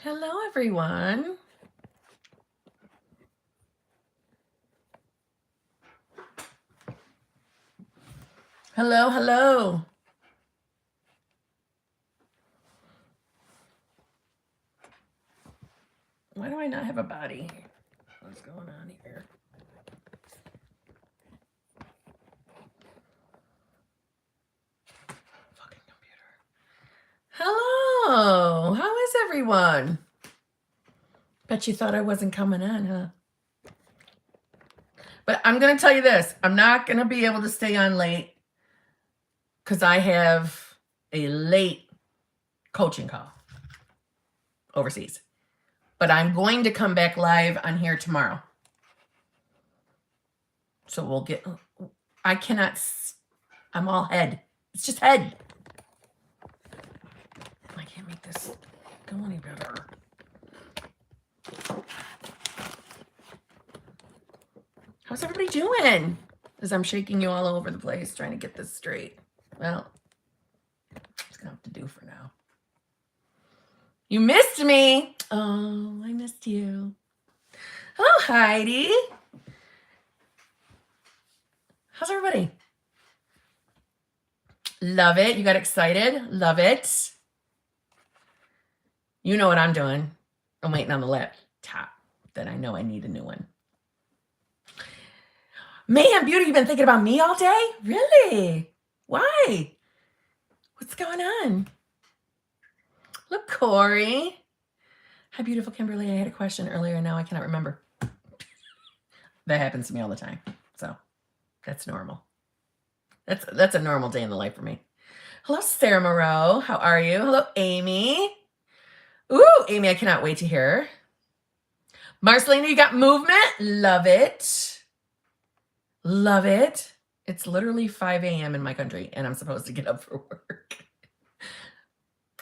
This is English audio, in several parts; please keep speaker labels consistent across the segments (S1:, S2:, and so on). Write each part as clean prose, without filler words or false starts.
S1: Hello, everyone. Hello, hello. Why do I not have a body? What's going on here? Fucking computer. Hello. How is everyone? Bet you thought I wasn't coming on, huh? But I'm going to tell you this. I'm not going to be able to stay on late because I have a late coaching call overseas. But I'm going to come back live on here tomorrow. So we'll get, I cannot, I'm all head. It's just head. I can't make this go any better. How's everybody doing? As I'm shaking you all over the place trying to get this straight. Well, it's gonna have to do for now. You missed me. Oh, I missed you. Hello, Heidi. How's everybody? Love it. You got excited? Love it. You know what I'm doing. I'm waiting on the laptop. Then I know I need a new one. Man, Beauty, you've been thinking about me all day? Really? Why? What's going on? Look, Corey. Hi, beautiful Kimberly. I had a question earlier and now I cannot remember. That happens to me all the time. So that's normal. That's a normal day in the life for me. Hello, Sarah Moreau. How are you? Hello, Amy. Ooh, Amy, I cannot wait to hear. Marcelina, you got movement? Love it. Love it. It's literally 5 a.m. in my country, and I'm supposed to get up for work.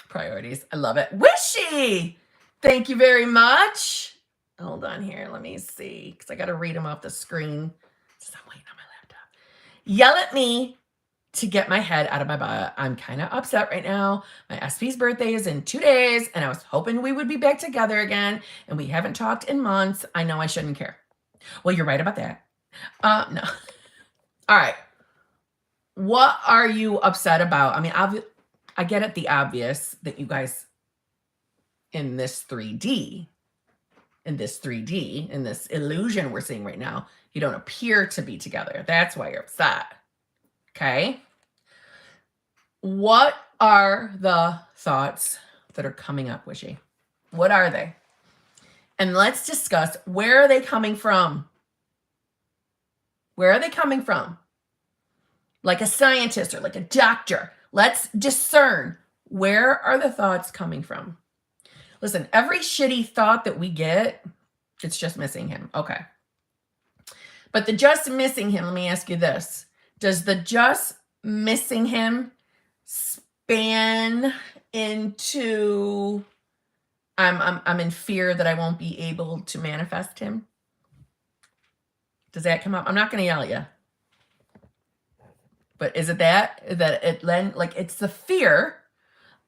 S1: Priorities. I love it. Wishy! Thank you very much. Hold on here. Let me see, because I got to read them off the screen. Just I'm waiting on my laptop. Yell at me to get my head out of my butt. I'm kind of upset right now. My SP's birthday is in 2 days, and I was hoping we would be back together again, and we haven't talked in months. I know I shouldn't care. Well, you're right about that. No. All right. What are you upset about? I mean, I get it, the obvious that you guys in this 3D, in this illusion we're seeing right now, you don't appear to be together. That's why you're upset. Okay. What are the thoughts that are coming up, Wishy? What are they? And let's discuss, where are they coming from? Where are they coming from? Like a scientist or like a doctor. Let's discern, where are the thoughts coming from? Listen, every shitty thought that we get, it's just missing him. Okay. But the just missing him, let me ask you this. Does the just missing him span into I'm in fear that I won't be able to manifest him? Does that come up? I'm not going to yell at you. But is it that it like it's the fear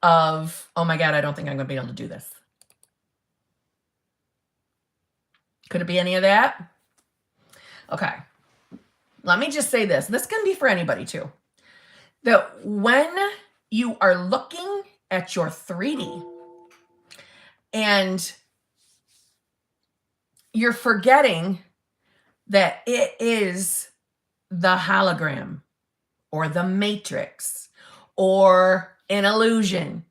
S1: of, oh my God, I don't think I'm going to be able to do this. Could it be any of that? Okay. Let me just say this. This can be for anybody too. That when you are looking at your 3D and you're forgetting that it is the hologram or the matrix or an illusion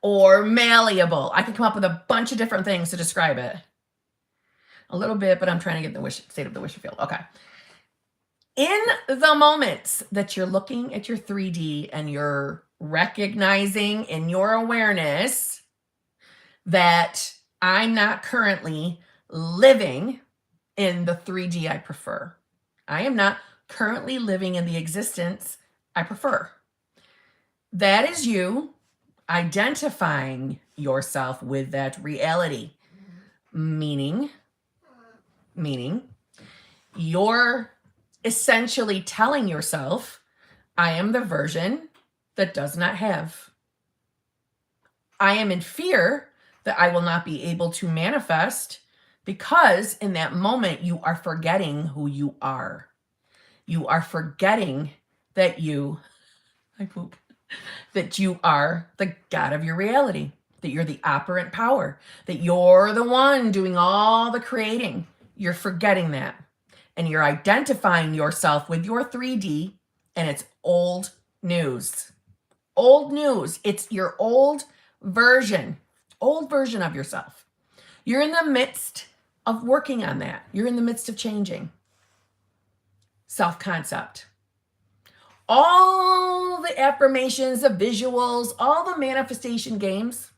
S1: or malleable. I can come up with a bunch of different things to describe it. A little bit, but I'm trying to get the state of the wishy field. Okay. In the moments that you're looking at your 3D and you're recognizing in your awareness that I'm not currently living in the 3D I prefer. I am not currently living in the existence I prefer. That is you identifying yourself with that reality. Meaning you're essentially telling yourself, I am the version that does not have. I am in fear that I will not be able to manifest, because in that moment you are forgetting who you are. You are forgetting that you that you are the God of your reality, that you're the operant power, that you're the one doing all the creating. You're forgetting that. And you're identifying yourself with your 3D, and it's old news. Old news. It's your old version of yourself. You're in the midst of working on that. You're in the midst of changing. Self-concept. All the affirmations, the visuals, all the manifestation games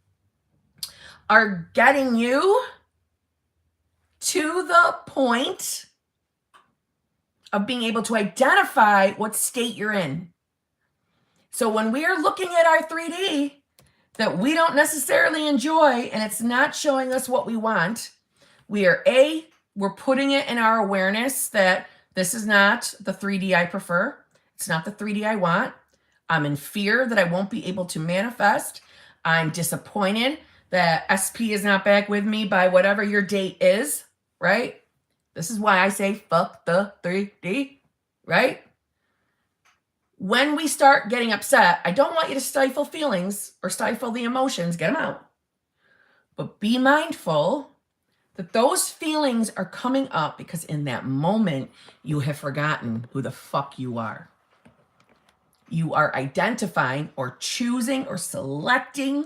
S1: are getting you to the point of being able to identify what state you're in. So when we are looking at our 3D that we don't necessarily enjoy and it's not showing us what we want, we're putting it in our awareness that this is not the 3D I prefer. It's not the 3D I want. I'm in fear that I won't be able to manifest. I'm disappointed that SP is not back with me by whatever your date is, right? This is why I say fuck the 3D, right? When we start getting upset, I don't want you to stifle feelings or stifle the emotions. Get them out. But be mindful that those feelings are coming up because in that moment, you have forgotten who the fuck you are. You are identifying or choosing or selecting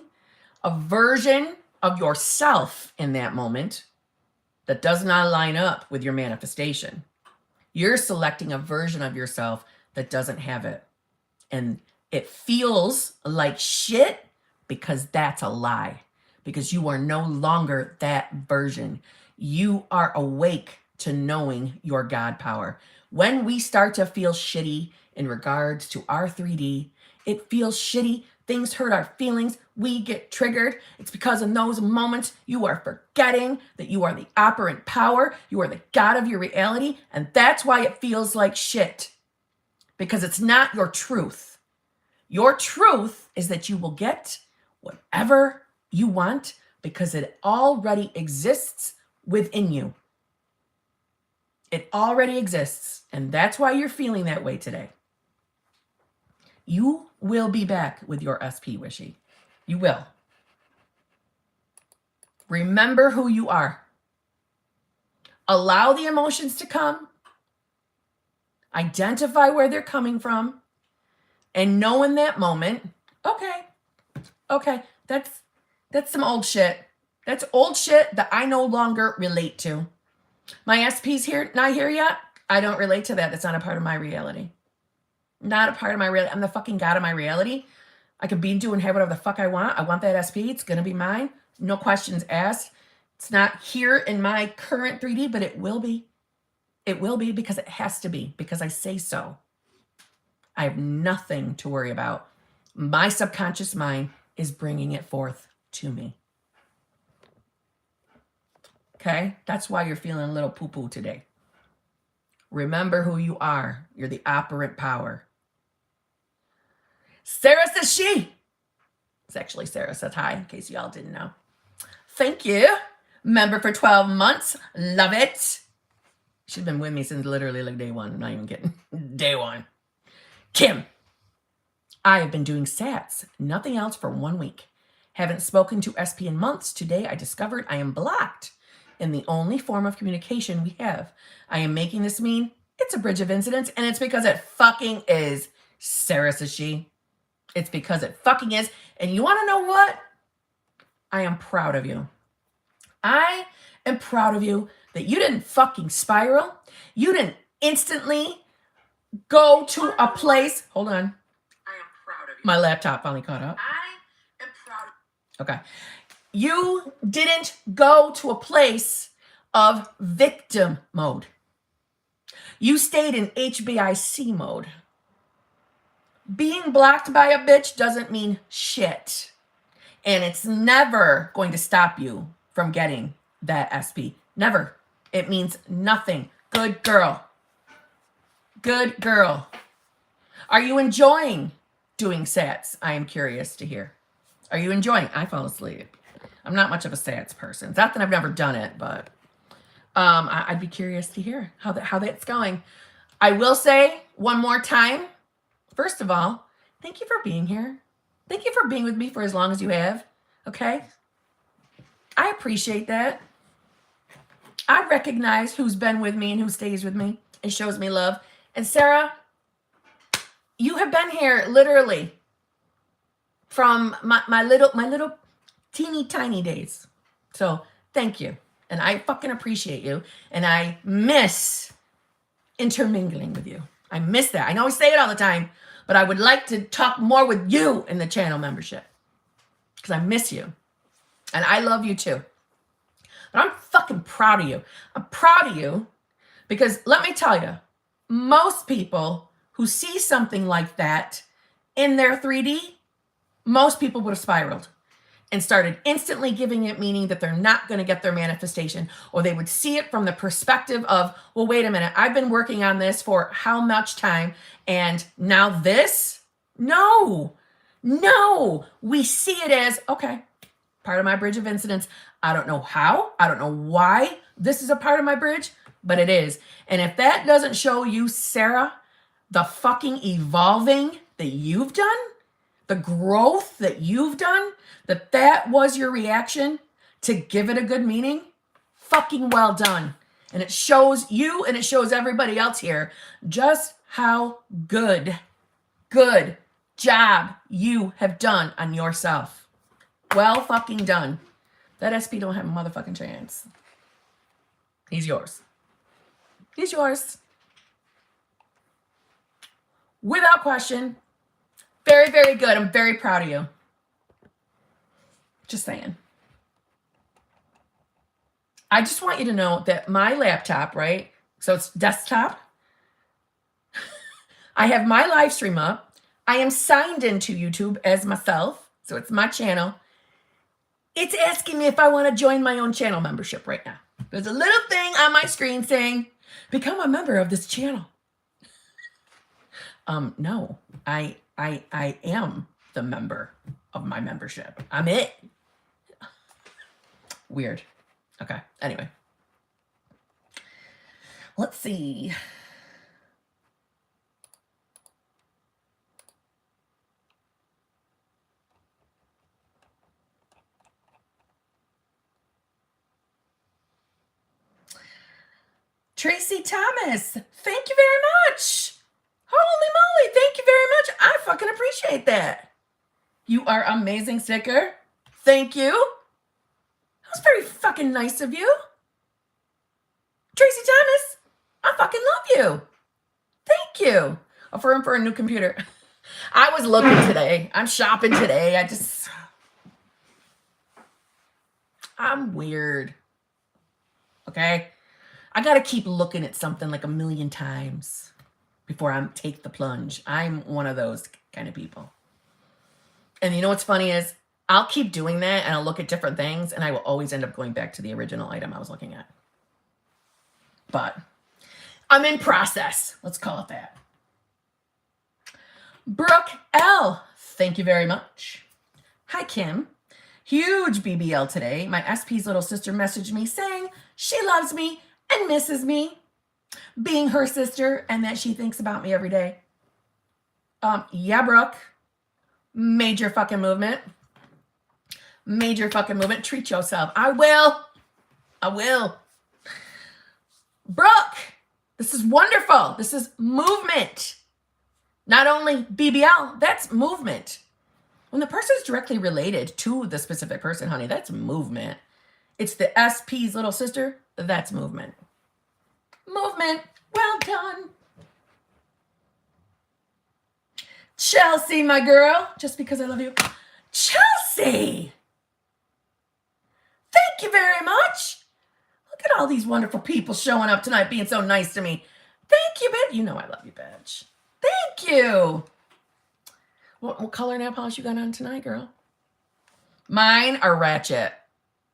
S1: a version of yourself in that moment that does not line up with your manifestation. You're selecting a version of yourself that doesn't have it. And it feels like shit because that's a lie. Because you are no longer that version. You are awake to knowing your God power. When we start to feel shitty in regards to our 3D, it feels shitty. Things hurt our feelings. We get triggered. It's because in those moments, you are forgetting that you are the operant power. You are the God of your reality. And that's why it feels like shit. Because it's not your truth. Your truth is that you will get whatever you want because it already exists within you. It already exists. And that's why you're feeling that way today. You will be back with your SP Wishy. You will. Remember who you are. Allow the emotions to come. Identify where they're coming from. And know in that moment, okay, that's some old shit. That's old shit that I no longer relate to. My SP's here, not here yet. I don't relate to that. That's not a part of my reality. Not a part of my reality. I'm the fucking God of my reality. I could be doing whatever the fuck I want. I want that SP. It's going to be mine. No questions asked. It's not here in my current 3D, but it will be. It will be because it has to be, because I say so. I have nothing to worry about. My subconscious mind is bringing it forth to me. Okay? That's why you're feeling a little poo-poo today. Remember who you are. You're the operant power. Sarah says she. It's actually Sarah says hi, in case y'all didn't know. Thank you. Member for 12 months. Love it. She's been with me since literally like day one. I'm not even kidding. Day one. Kim. I have been doing sats. Nothing else for 1 week. Haven't spoken to SP in months. Today I discovered I am blocked in the only form of communication we have. I am making this mean it's a bridge of incidents, and it's because it fucking is. Sarah says she. It's because it fucking is. And you want to know what? I am proud of you. I am proud of you that you didn't fucking spiral. You didn't instantly go to a place. Hold on. I am proud of you. My laptop finally caught up. I am proud of you. Okay. You didn't go to a place of victim mode. You stayed in HBIC mode. Being blocked by a bitch doesn't mean shit. And it's never going to stop you from getting that SP. Never. It means nothing. Good girl. Good girl. Are you enjoying doing sats? I am curious to hear. Are you enjoying? I fall asleep. I'm not much of a stats person. It's not that I've never done it, but I'd be curious to hear how that's going. I will say one more time, first of all, thank you for being here. Thank you for being with me for as long as you have, okay? I appreciate that. I recognize who's been with me and who stays with me and shows me love. And Sarah, you have been here literally from my little teeny tiny days. So thank you. And I fucking appreciate you. And I miss intermingling with you. I miss that. I know I say it all the time, but I would like to talk more with you in the channel membership because I miss you. And I love you too. But I'm fucking proud of you. I'm proud of you because let me tell you, most people who see something like that in their 3D, most people would have spiraled and started instantly giving it meaning that they're not going to get their manifestation, or they would see it from the perspective of, well, wait a minute, I've been working on this for how much time, and now this? No, we see it as, okay, part of my bridge of incidents. I don't know how, I don't know why this is a part of my bridge, but it is. And if that doesn't show you, Sarah, the fucking evolving that you've done, the growth that you've done, that was your reaction to give it a good meaning, fucking well done. And it shows you and it shows everybody else here just how good job you have done on yourself. Well fucking done. That SP don't have a motherfucking chance. He's yours. He's yours. Without question. Very, very good. I'm very proud of you. Just saying. I just want you to know that my laptop, right? So it's desktop. I have my live stream up. I am signed into YouTube as myself. So it's my channel. It's asking me if I want to join my own channel membership right now. There's a little thing on my screen saying, become a member of this channel. No, I am the member of my membership. I'm it. Weird. Okay. Anyway. Let's see. Tracy Thomas, thank you very much. Holy moly, thank you very much. I fucking appreciate that. You are amazing, sticker. Thank you. That was very fucking nice of you. Tracy Thomas, I fucking love you. Thank you. For a new computer. I was looking today. I'm shopping today. I'm weird. Okay? I got to keep looking at something like a million times before I take the plunge. I'm one of those kind of people. And you know what's funny is I'll keep doing that and I'll look at different things and I will always end up going back to the original item I was looking at. But I'm in process. Let's call it that. Brooke L. Thank you very much. Hi, Kim. Huge BBL today. My SP's little sister messaged me saying she loves me and misses me, being her sister, and that she thinks about me every day. Yeah, Brooke. Major fucking movement. Major fucking movement. Treat yourself. I will. Brooke, this is wonderful. This is movement. Not only BBL, that's movement. When the person is directly related to the specific person, honey, that's movement. It's the SP's little sister, that's movement. Movement, well done. Chelsea, my girl, just because I love you. Chelsea! Thank you very much. Look at all these wonderful people showing up tonight, being so nice to me. Thank you, bitch. You know I love you, bitch. Thank you. What color nail polish you got on tonight, girl? Mine are ratchet.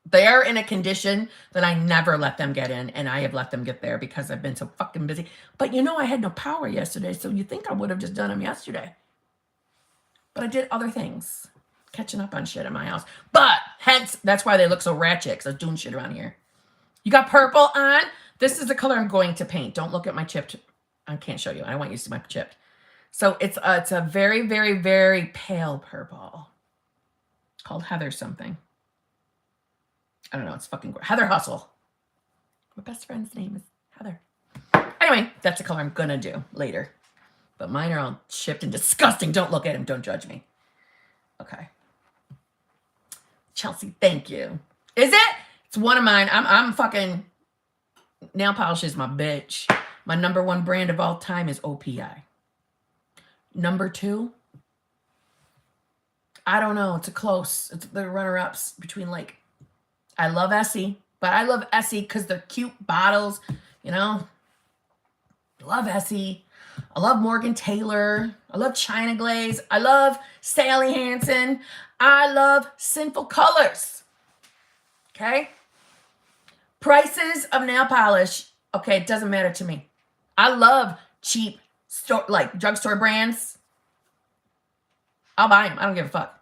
S1: They're in a condition that I never let them get in, and I have let them get there because I've been so fucking busy. But you know I had no power yesterday, so you think I would have just done them yesterday. But I did other things, catching up on shit in my house. But Hence, that's why they look so ratchet, because I was doing shit around here. You got purple on. This is the color I'm going to paint. Don't look at my chipped. I can't show you. I want you to see my chipped. So it's a very, very, very pale purple. It's called Heather something. I don't know. It's fucking Heather Hustle. My best friend's name is Heather. Anyway, that's the color I'm going to do later. But mine are all chipped and disgusting. Don't look at them. Don't judge me. Okay. Chelsea, thank you. Is it? It's one of mine. I'm fucking... Nail polish is my bitch. My number one brand of all time is OPI. Number two, I don't know. It's a close. It's the runner-ups between like... I love Essie, but I love Essie because they're cute bottles, you know? I love Essie. I love Morgan Taylor. I love China Glaze. I love Sally Hansen. I love Sinful Colors. Okay? Prices of nail polish, okay, it doesn't matter to me. I love cheap store, like drugstore brands. I'll buy them. I don't give a fuck.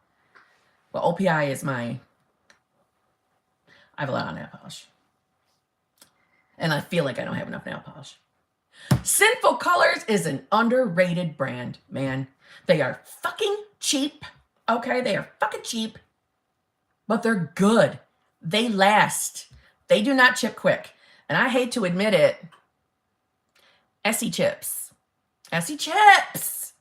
S1: But OPI is my... I have a lot of nail polish. And I feel like I don't have enough nail polish. Sinful Colors is an underrated brand, man. They are fucking cheap. Okay, they are fucking cheap. But they're good. They last. They do not chip quick. And I hate to admit it. Essie chips. Essie chips.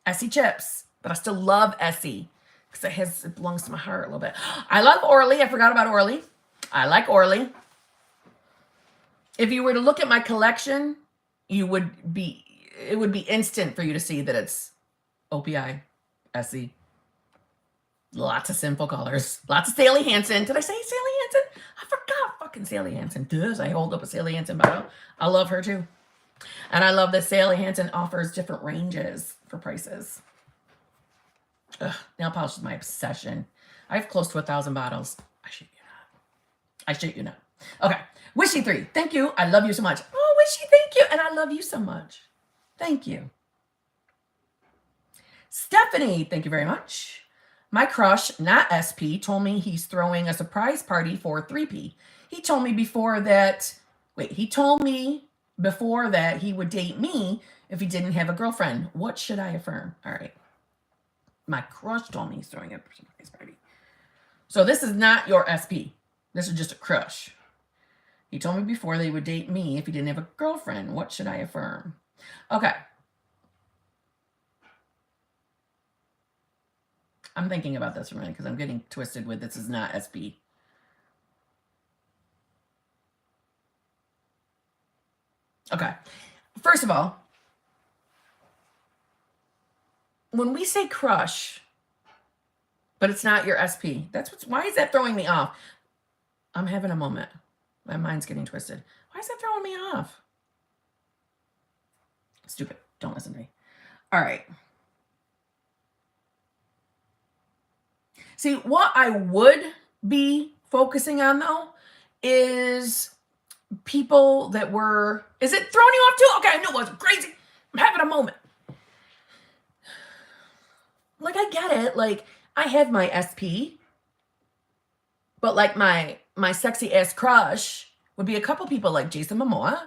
S1: Essie chips. But I still love Essie. Because it belongs to my heart a little bit. I love Orly. I forgot about Orly. I like Orly. If you were to look at my collection, it would be instant for you to see that it's OPI, Essie. Lots of Sinful Colors. Lots of Sally Hansen. Did I say Sally Hansen? I forgot fucking Sally Hansen. Does I hold up a Sally Hansen bottle? I love her too. And I love that Sally Hansen offers different ranges for prices. Ugh, nail polish is my obsession. I have close to 1,000 bottles. I shit you not. I shit you not. Okay. Wishy3, thank you. I love you so much. Oh, Wishy, thank you. And I love you so much. Thank you. Stephanie, thank you very much. My crush, not SP, told me he's throwing a surprise party for 3P. He told me before that he would date me if he didn't have a girlfriend. What should I affirm? All right. My crush told me he's throwing a surprise party. So this is not your SP. This is just a crush. He told me before they would date me if he didn't have a girlfriend. What should I affirm? Okay. I'm thinking about this for a minute because I'm getting twisted with this is not SP. Okay. First of all, when we say crush, but it's not your SP, why is that throwing me off? I'm having a moment. My mind's getting twisted. Why is that throwing me off? Stupid. Don't listen to me. All right. See, what I would be focusing on, though, is people that were... Is it throwing you off, too? Okay, I knew it wasn't crazy. I'm having a moment. Like, I get it. Like, I have my SP. But, like, my sexy-ass crush would be a couple people like Jason Momoa,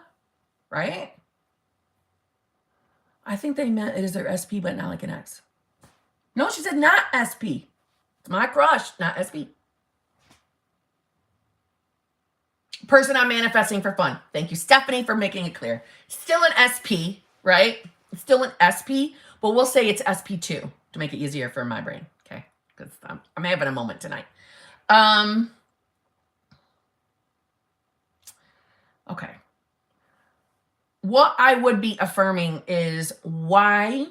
S1: right? I think they meant it is their SP, but not like an X. No, she said not SP. It's my crush, not SP. Person I'm manifesting for fun. Thank you, Stephanie, for making it clear. Still an SP, right? It's still an SP, but we'll say it's SP2 to make it easier for my brain, okay? Because I'm having a moment tonight. Okay. What I would be affirming is why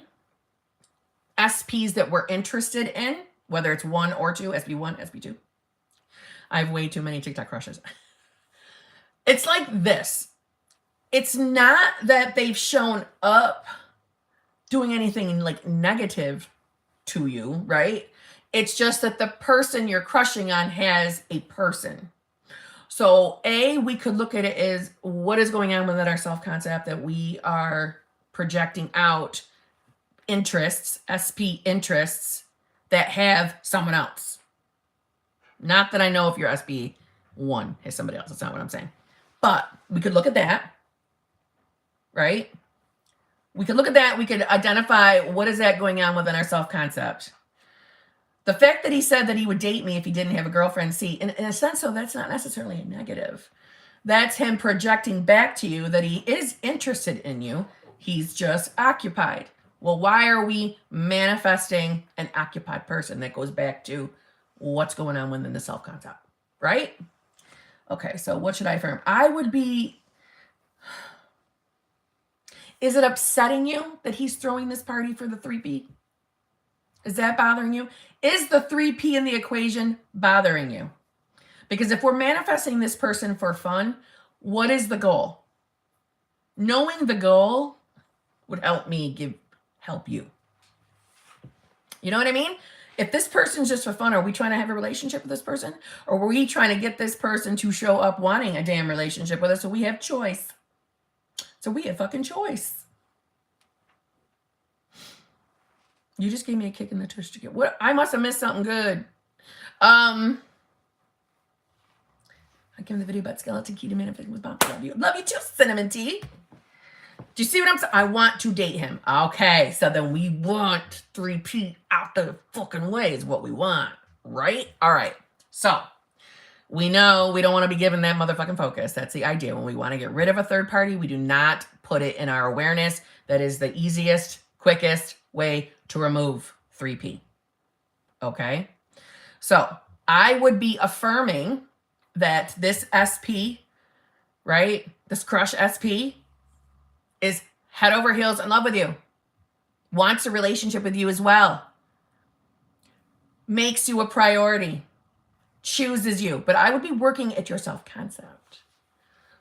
S1: SPs that we're interested in, whether it's 1 or 2, SP1, SP2. I have way too many TikTok crushes. It's like this. It's not that they've shown up doing anything like negative to you, right? It's just that the person you're crushing on has a person. So we could look at it as what is going on within our self-concept that we are projecting out interests, SP interests, that have someone else. Not that I know if your SB1 has somebody else. That's not what I'm saying. But we could look at that, right? We could look at that. We could identify what is that going on within our self-concept. The fact that he said that he would date me if he didn't have a girlfriend, see, in a sense, though, that's not necessarily a negative. That's him projecting back to you that he is interested in you. He's just occupied. Well, why are we manifesting an occupied person? That goes back to what's going on within the self-concept, right? Okay, so what should I affirm? I would be... Is it upsetting you that he's throwing this party for the 3P? Is that bothering you? Is the 3P in the equation bothering you? Because if we're manifesting this person for fun, what is the goal? Knowing the goal would help me help you. You know what I mean? If this person's just for fun, are we trying to have a relationship with this person? Or were we trying to get this person to show up wanting a damn relationship with us so we have choice? So we have fucking choice. You just gave me a kick in the tush to get what? I must have missed something good. I gave the video about skeleton key to manifesting with Bob. Love you. Love you too, Cinnamon Tea. Do you see what I'm saying? I want to date him. Okay, so then we want 3P out the fucking way is what we want, right? All right. So we know we don't want to be given that motherfucking focus. That's the idea. When we want to get rid of a third party, we do not put it in our awareness. That is the easiest, quickest way to remove 3P. Okay? So I would be affirming that this SP, right? This crush SP is head over heels in love with you. Wants a relationship with you as well. Makes you a priority. Chooses you. But I would be working at your self-concept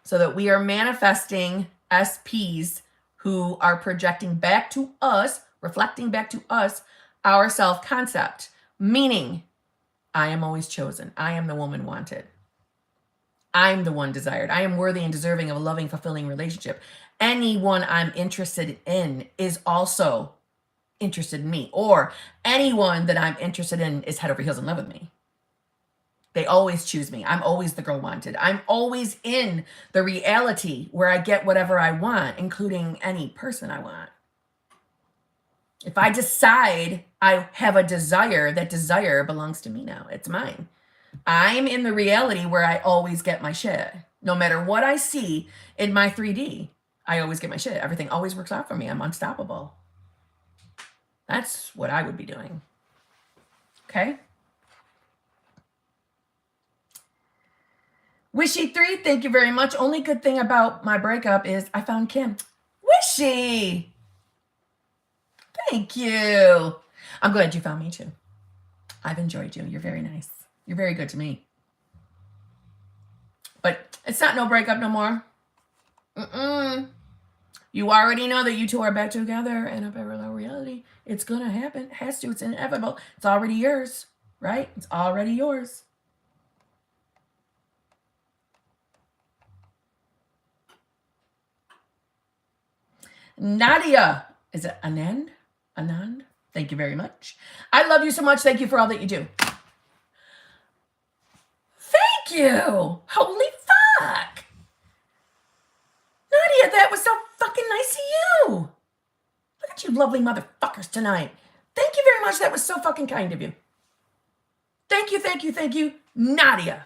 S1: so that we are manifesting SPs who are projecting back to us, reflecting back to us, our self-concept. Meaning, I am always chosen. I am the woman wanted. I'm the one desired. I am worthy and deserving of a loving, fulfilling relationship. Anyone I'm interested in is also interested in me. Or anyone that I'm interested in is head over heels in love with me. They always choose me. I'm always the girl wanted. I'm always in the reality where I get whatever I want, including any person I want. If I decide I have a desire, that desire belongs to me now. It's mine. I'm in the reality where I always get my shit. No matter what I see in my 3D, I always get my shit. Everything always works out for me. I'm unstoppable. That's what I would be doing. Okay? Wishy3, thank you very much. Only good thing about my breakup is I found Kim. Wishy! Thank you. I'm glad you found me too. I've enjoyed you. You're very nice. You're very good to me. But it's not no breakup no more. You already know that you two are back together in a parallel reality. It's going to happen. It has to. It's inevitable. It's already yours, right? It's already yours. Nadia. Is it Anand? Anand? Thank you very much. I love you so much. Thank you for all that you do. Thank you. Holy fuck. Nadia, that was so fucking nice of you. Look at you lovely motherfuckers tonight. Thank you very much. That was so fucking kind of you. Thank you, thank you, thank you, Nadia.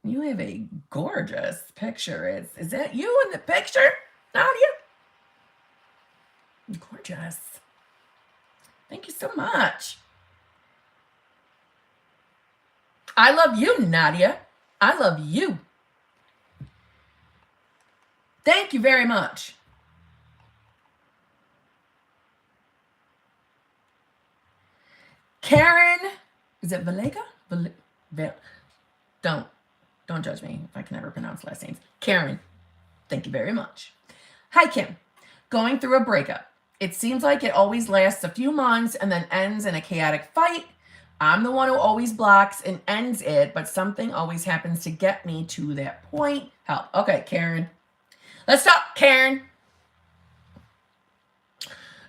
S1: You have a gorgeous picture. Is that you in the picture, Nadia? Gorgeous. Thank you so much. I love you, Nadia. I love you. Thank you very much. Karen, is it Valega? Don't judge me if I can never pronounce last names. Karen, thank you very much. Hi, Kim. Going through a breakup. It seems like it always lasts a few months and then ends in a chaotic fight. I'm the one who always blocks and ends it, but something always happens to get me to that point. Help. Okay, Karen. Let's stop, Karen.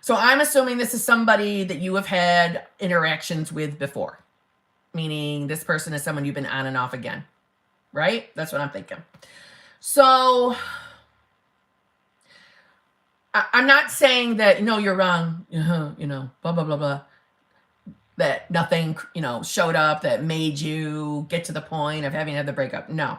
S1: So I'm assuming this is somebody that you have had interactions with before. meaning this person is someone you've been on and off again, right? That's what I'm thinking. So I'm not saying that, no, you're wrong, blah, blah, blah, blah, that nothing, showed up that made you get to the point of having had the breakup. No.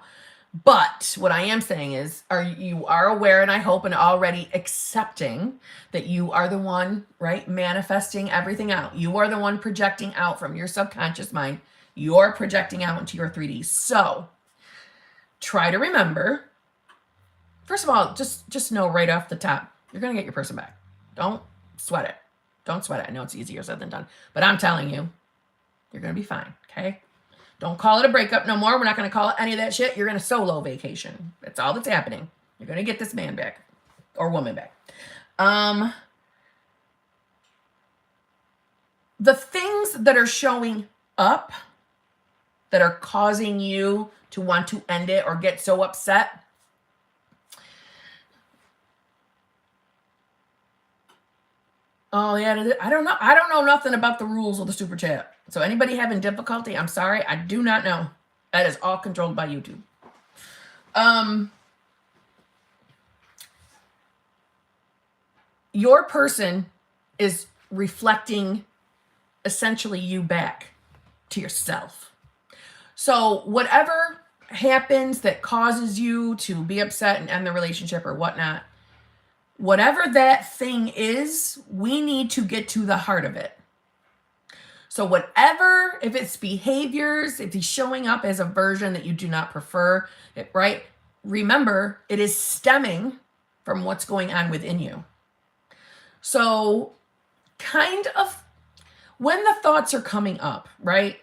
S1: But what I am saying is, you are aware, and I hope, and already accepting that you are the one, right, manifesting everything out. You are the one projecting out from your subconscious mind. You're projecting out into your 3D. So try to remember, first of all, just know right off the top, you're going to get your person back. Don't sweat it. Don't sweat it. I know it's easier said than done, but I'm telling you, you're going to be fine, okay? Don't call it a breakup no more. We're not going to call it any of that shit. You're in a solo vacation. That's all that's happening. You're going to get this man back or woman back. The things that are showing up that are causing you to want to end it or get so upset, oh yeah, I don't know. I don't know nothing about the rules of the super chat. So anybody having difficulty, I'm sorry, I do not know. That is all controlled by YouTube. Your person is reflecting essentially you back to yourself. So whatever happens that causes you to be upset and end the relationship or whatnot, whatever that thing is, we need to get to the heart of it. So whatever, if it's behaviors, if he's showing up as a version that you do not prefer, right? Remember, it is stemming from what's going on within you. So kind of when the thoughts are coming up, right?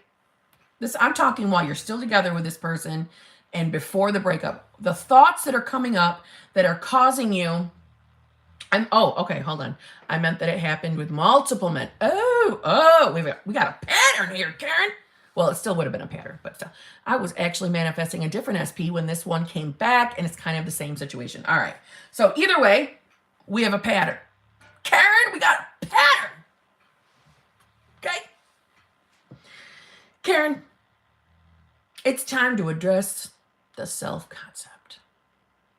S1: I'm talking while you're still together with this person and before the breakup, the thoughts that are coming up that are causing you, okay, hold on. I meant that it happened with multiple men. We got a pattern here, Karen. Well, it still would have been a pattern, but still. I was actually manifesting a different SP when this one came back, and it's kind of the same situation. All right. So either way, we have a pattern. Karen, we got a pattern. Okay? Karen, it's time to address the self-concept.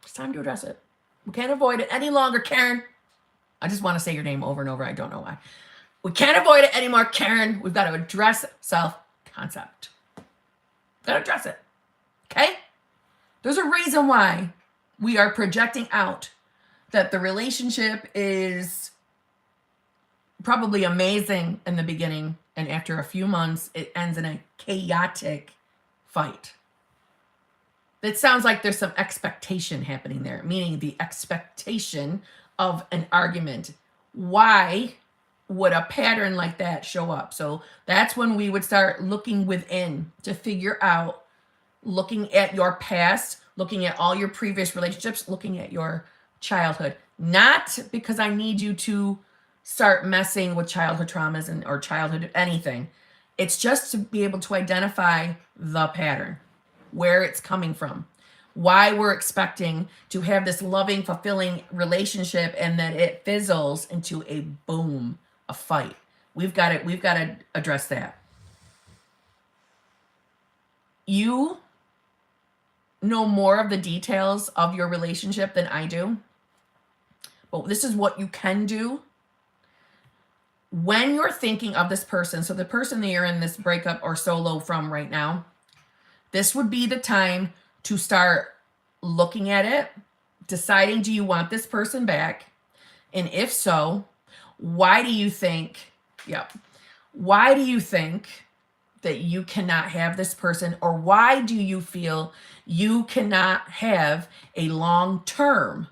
S1: It's time to address it. We can't avoid it any longer, Karen. I just want to say your name over and over. I don't know why. We can't avoid it anymore, Karen. We've got to address self-concept. Got to address it. Okay? There's a reason why we are projecting out that the relationship is probably amazing in the beginning, and after a few months, it ends in a chaotic fight. It sounds like there's some expectation happening there, meaning the expectation of an argument. Why would a pattern like that show up? So that's when we would start looking within to figure out, looking at your past, looking at all your previous relationships, looking at your childhood. Not because I need you to start messing with childhood traumas or childhood anything. It's just to be able to identify the pattern, where it's coming from, why we're expecting to have this loving, fulfilling relationship and that it fizzles into a boom, a fight. We've got to address that. You know more of the details of your relationship than I do, but this is what you can do. When you're thinking of this person, so the person that you're in this breakup or solo from right now, this would be the time to start looking at it, deciding, do you want this person back? And if so, why do you think that you cannot have this person? Or why do you feel you cannot have a long-term,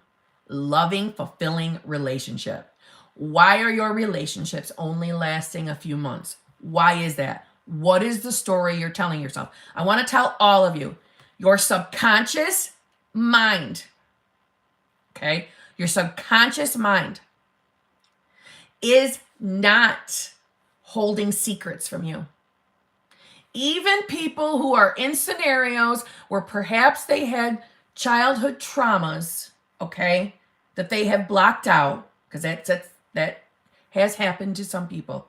S1: loving, fulfilling relationship? Why are your relationships only lasting a few months? Why is that? What is the story you're telling yourself? I want to tell all of you, your subconscious mind, okay? Your subconscious mind is not holding secrets from you. Even people who are in scenarios where perhaps they had childhood traumas, okay, that they have blocked out, because that has happened to some people.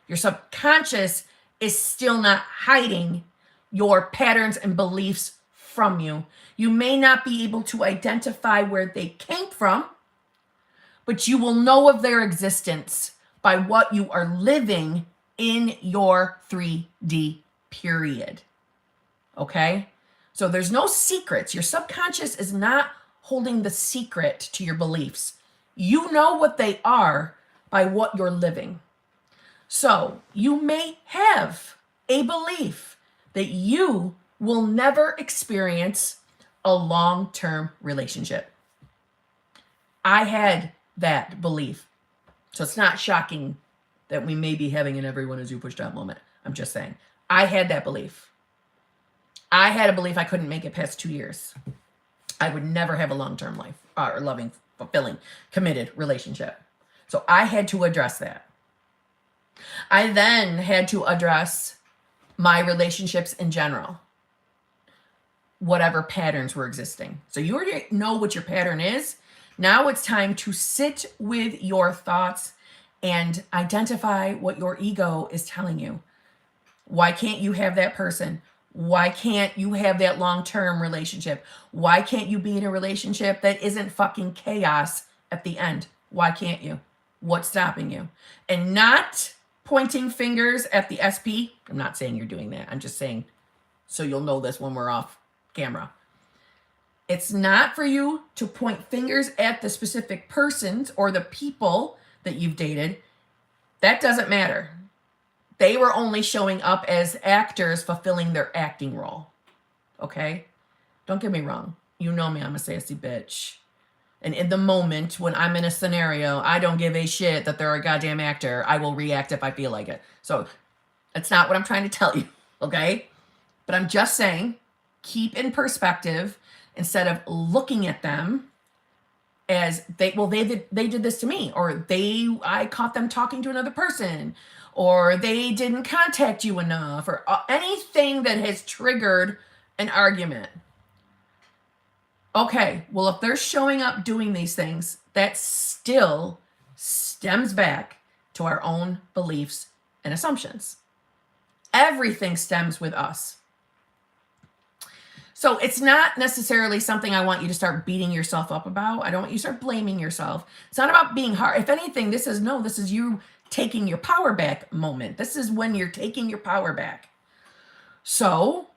S1: Your subconscious is still not hiding your patterns and beliefs from you. You may not be able to identify where they came from, but you will know of their existence by what you are living in your 3D period. Okay? So there's no secrets. Your subconscious is not holding the secret to your beliefs. You know what they are by what you're living. So you may have a belief that you will never experience a long-term relationship. I had that belief. So it's not shocking that we may be having an everyone is you pushed out moment. I'm just saying. I had that belief. I had a belief I couldn't make it past 2 years. I would never have a long-term life or loving, fulfilling, committed relationship. So I had to address that. I then had to address my relationships in general, whatever patterns were existing. So you already know what your pattern is. Now it's time to sit with your thoughts and identify what your ego is telling you. Why can't you have that person? Why can't you have that long-term relationship? Why can't you be in a relationship that isn't fucking chaos at the end? Why can't you? What's stopping you? And not pointing fingers at the SP. I'm not saying you're doing that. I'm just saying so you'll know this when we're off camera. It's not for you to point fingers at the specific persons or the people that you've dated. That doesn't matter. They were only showing up as actors fulfilling their acting role. Okay? Don't get me wrong. You know me, I'm a sassy bitch. And in the moment when I'm in a scenario, I don't give a shit that they're a goddamn actor. I will react if I feel like it. So that's not what I'm trying to tell you. Okay? But I'm just saying, keep in perspective instead of looking at them as they did this to me, or I caught them talking to another person, or they didn't contact you enough, or anything that has triggered an argument. Okay, well, if they're showing up doing these things, that still stems back to our own beliefs and assumptions. Everything stems with us. So it's not necessarily something I want you to start beating yourself up about. I don't want you to start blaming yourself. It's not about being hard. If anything, this is you taking your power back moment. This is when you're taking your power back. So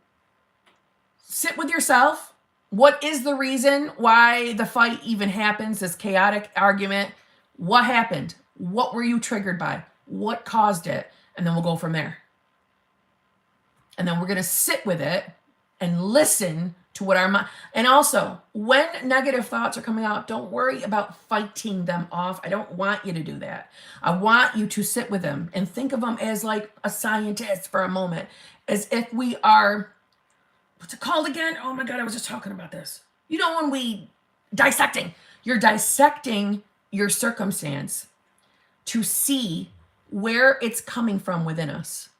S1: sit with yourself. What is the reason why the fight even happens, this chaotic argument? What happened? What were you triggered by? What caused it? And then we'll go from there. And then we're going to sit with it and listen to what our mind. And also, when negative thoughts are coming out, don't worry about fighting them off. I don't want you to do that. I want you to sit with them and think of them as like a scientist for a moment, as if we are, what's it called again? Oh my God, I was just talking about this. You know, when you're dissecting your circumstance to see where it's coming from within us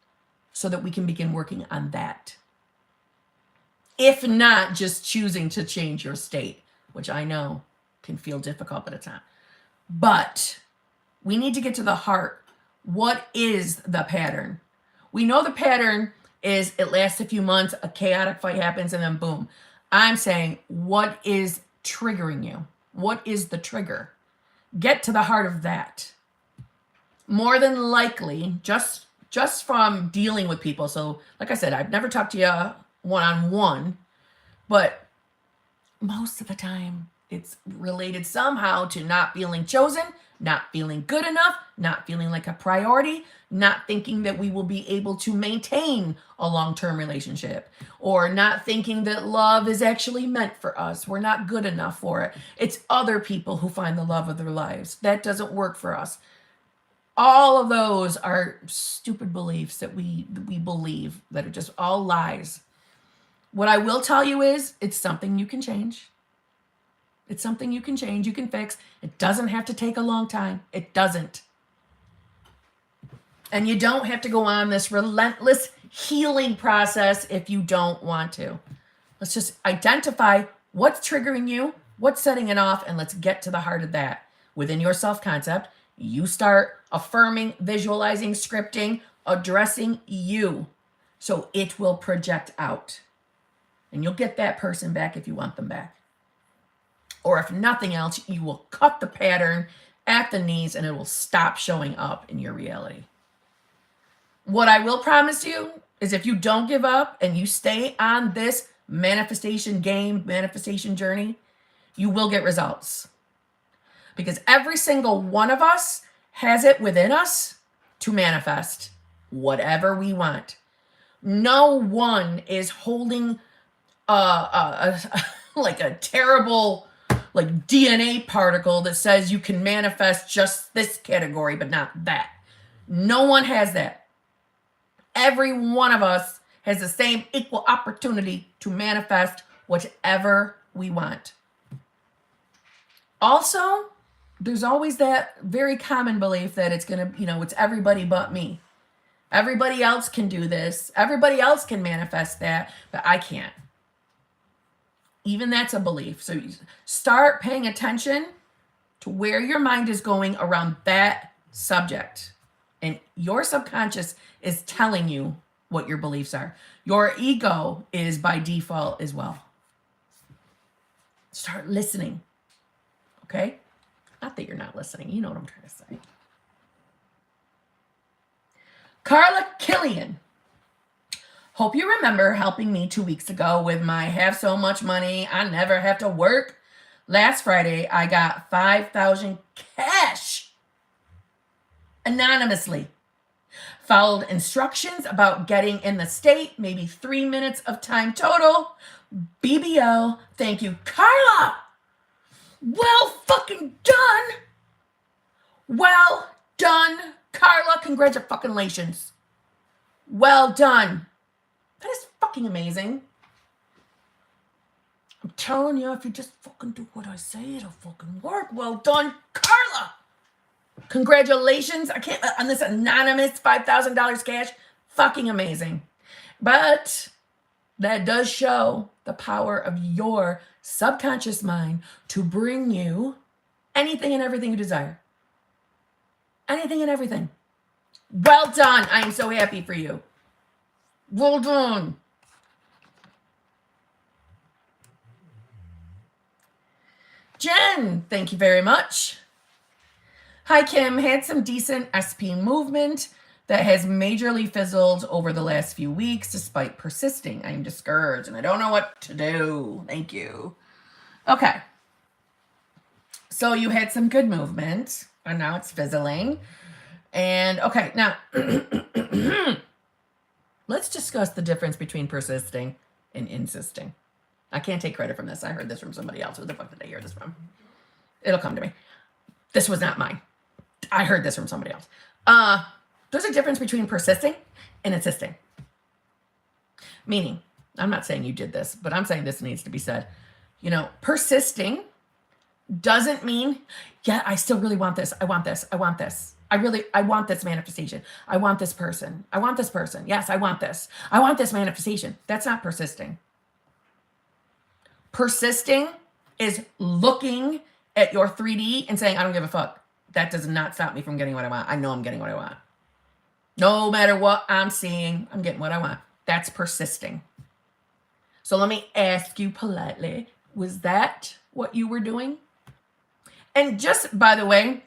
S1: so that we can begin working on that. If not just choosing to change your state, which I know can feel difficult at a time. But we need to get to the heart. What is the pattern? We know the pattern is it lasts a few months, a chaotic fight happens, and then boom. I'm saying, what is triggering you? What is the trigger? Get to the heart of that. More than likely, just from dealing with people. So like I said, I've never talked to you one-on-one, but most of the time it's related somehow to not feeling chosen, not feeling good enough, not feeling like a priority, not thinking that we will be able to maintain a long-term relationship, or not thinking that love is actually meant for us. We're not good enough for it. It's other people who find the love of their lives. That doesn't work for us. All of those are stupid beliefs that we believe, that are just all lies. What I will tell you is it's something you can change. It's something you can change, you can fix. It doesn't have to take a long time. It doesn't. And you don't have to go on this relentless healing process if you don't want to. Let's just identify what's triggering you, what's setting it off, and let's get to the heart of that. Within your self-concept, you start affirming, visualizing, scripting, addressing you. So it will project out. And you'll get that person back if you want them back. Or if nothing else, you will cut the pattern at the knees and it will stop showing up in your reality. What I will promise you is if you don't give up and you stay on this manifestation game, manifestation journey, you will get results. Because every single one of us has it within us to manifest whatever we want. No one is holding like a terrible like DNA particle that says you can manifest just this category, but not that. No one has that. Every one of us has the same equal opportunity to manifest whatever we want. Also, there's always that very common belief that it's going to, it's everybody but me. Everybody else can do this. Everybody else can manifest that, but I can't. Even that's a belief. So you start paying attention to where your mind is going around that subject. And your subconscious is telling you what your beliefs are. Your ego is by default as well. Start listening. Okay? Not that you're not listening. You know what I'm trying to say. Carla Killian. Hope you remember helping me 2 weeks ago with my have so much money, I never have to work. Last Friday, I got $5,000 cash anonymously. Followed instructions about getting in the state, maybe 3 minutes of time total. BBO, thank you, Carla. Well fucking done. Well done, Carla. Congratulations. Well done. That is fucking amazing. I'm telling you, if you just fucking do what I say, it'll fucking work. Well done, Carla. Congratulations. I can't, on this anonymous $5,000 cash. Fucking amazing. But that does show the power of your subconscious mind to bring you anything and everything you desire. Anything and everything. Well done. I am so happy for you. Well done. Jen, thank you very much. Hi, Kim. Had some decent SP movement that has majorly fizzled over the last few weeks despite persisting. I am discouraged and I don't know what to do. Thank you. Okay. So you had some good movement and now it's fizzling. And okay, now let's discuss the difference between persisting and insisting. I can't take credit from this. I heard this from somebody else. Who the fuck did I hear this from? It'll come to me. This was not mine. I heard this from somebody else. There's a difference between persisting and insisting. Meaning, I'm not saying you did this, but I'm saying this needs to be said. Persisting doesn't mean, yeah, I still really want this. I want this. I want this. I want this manifestation. I want this person. I want this person. Yes, I want this. I want this manifestation. That's not persisting. Persisting is looking at your 3D and saying, I don't give a fuck. That does not stop me from getting what I want. I know I'm getting what I want. No matter what I'm seeing, I'm getting what I want. That's persisting. So let me ask you politely, was that what you were doing? And just, by the way,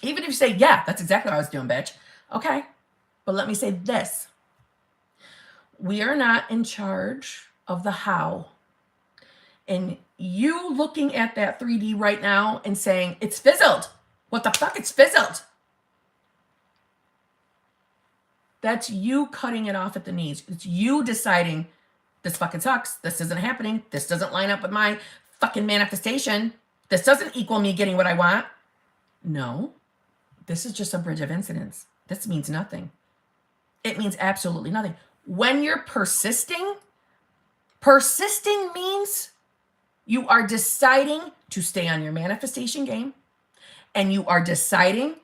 S1: even if you say, yeah, that's exactly what I was doing, bitch. Okay, but let me say this. We are not in charge of the how. And you looking at that 3D right now and saying, it's fizzled. What the fuck? It's fizzled. That's you cutting it off at the knees. It's you deciding, this fucking sucks. This isn't happening. This doesn't line up with my fucking manifestation. This doesn't equal me getting what I want. No, this is just a bridge of incidents. This means nothing. It means absolutely nothing. When you're persisting means you are deciding to stay on your manifestation game. And you are deciding,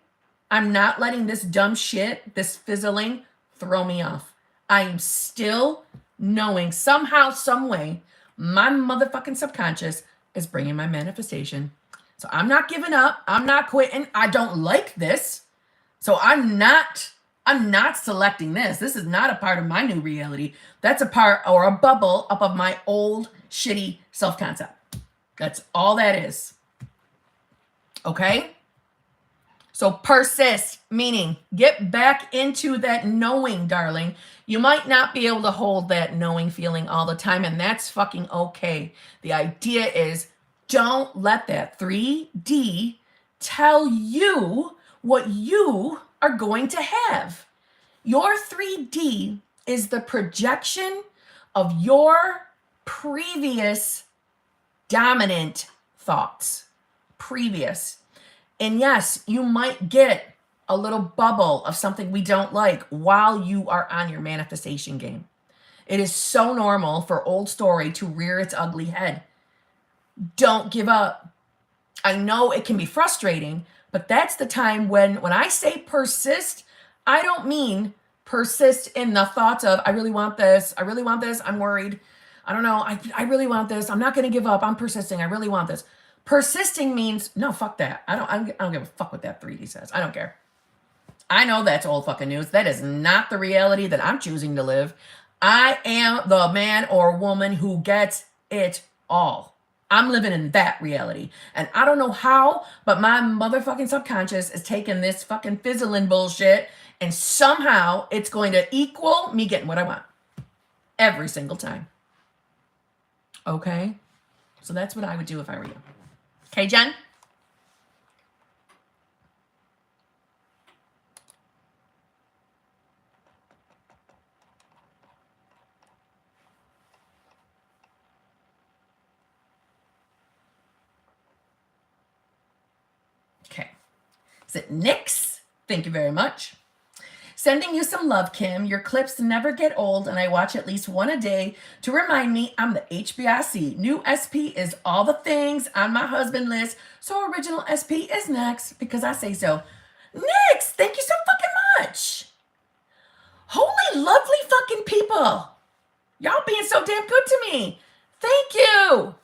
S1: I'm not letting this dumb shit, this fizzling, throw me off. I am still knowing somehow, some way, my motherfucking subconscious is bringing my manifestation. So I'm not giving up. I'm not quitting. I don't like this. So I'm not I'm not selecting this. This is not a part of my new reality. That's a part or a bubble up of my old shitty self-concept. That's all that is. Okay? So persist, meaning get back into that knowing, darling. You might not be able to hold that knowing feeling all the time, and that's fucking okay. The idea is don't let that 3D tell you what you are going to have. Your 3D is the projection of your previous dominant thoughts. Previous. And yes, you might get a little bubble of something we don't like while you are on your manifestation game. It is so normal for old story to rear its ugly head. Don't give up. I know it can be frustrating, but that's the time when I say persist, I don't mean persist in the thoughts of, I really want this. I really want this. I'm worried. I don't know. I really want this. I'm not going to give up. I'm persisting. I really want this. Persisting means, no, fuck that. I don't give a fuck what that 3D says. I don't care. I know that's old fucking news. That is not the reality that I'm choosing to live. I am the man or woman who gets it all. I'm living in that reality. And I don't know how, but my motherfucking subconscious is taking this fucking fizzling bullshit, and somehow it's going to equal me getting what I want. Every single time. Okay? So that's what I would do if I were you. Okay, Jen? Okay. Is it Nyx? Thank you very much. Sending you some love, Kim. Your clips never get old, and I watch at least one a day to remind me I'm the HBIC. New SP is all the things on my husband list, so original SP is next because I say so. Nyx, thank you so fucking much. Holy lovely fucking people. Y'all being so damn good to me. Thank you.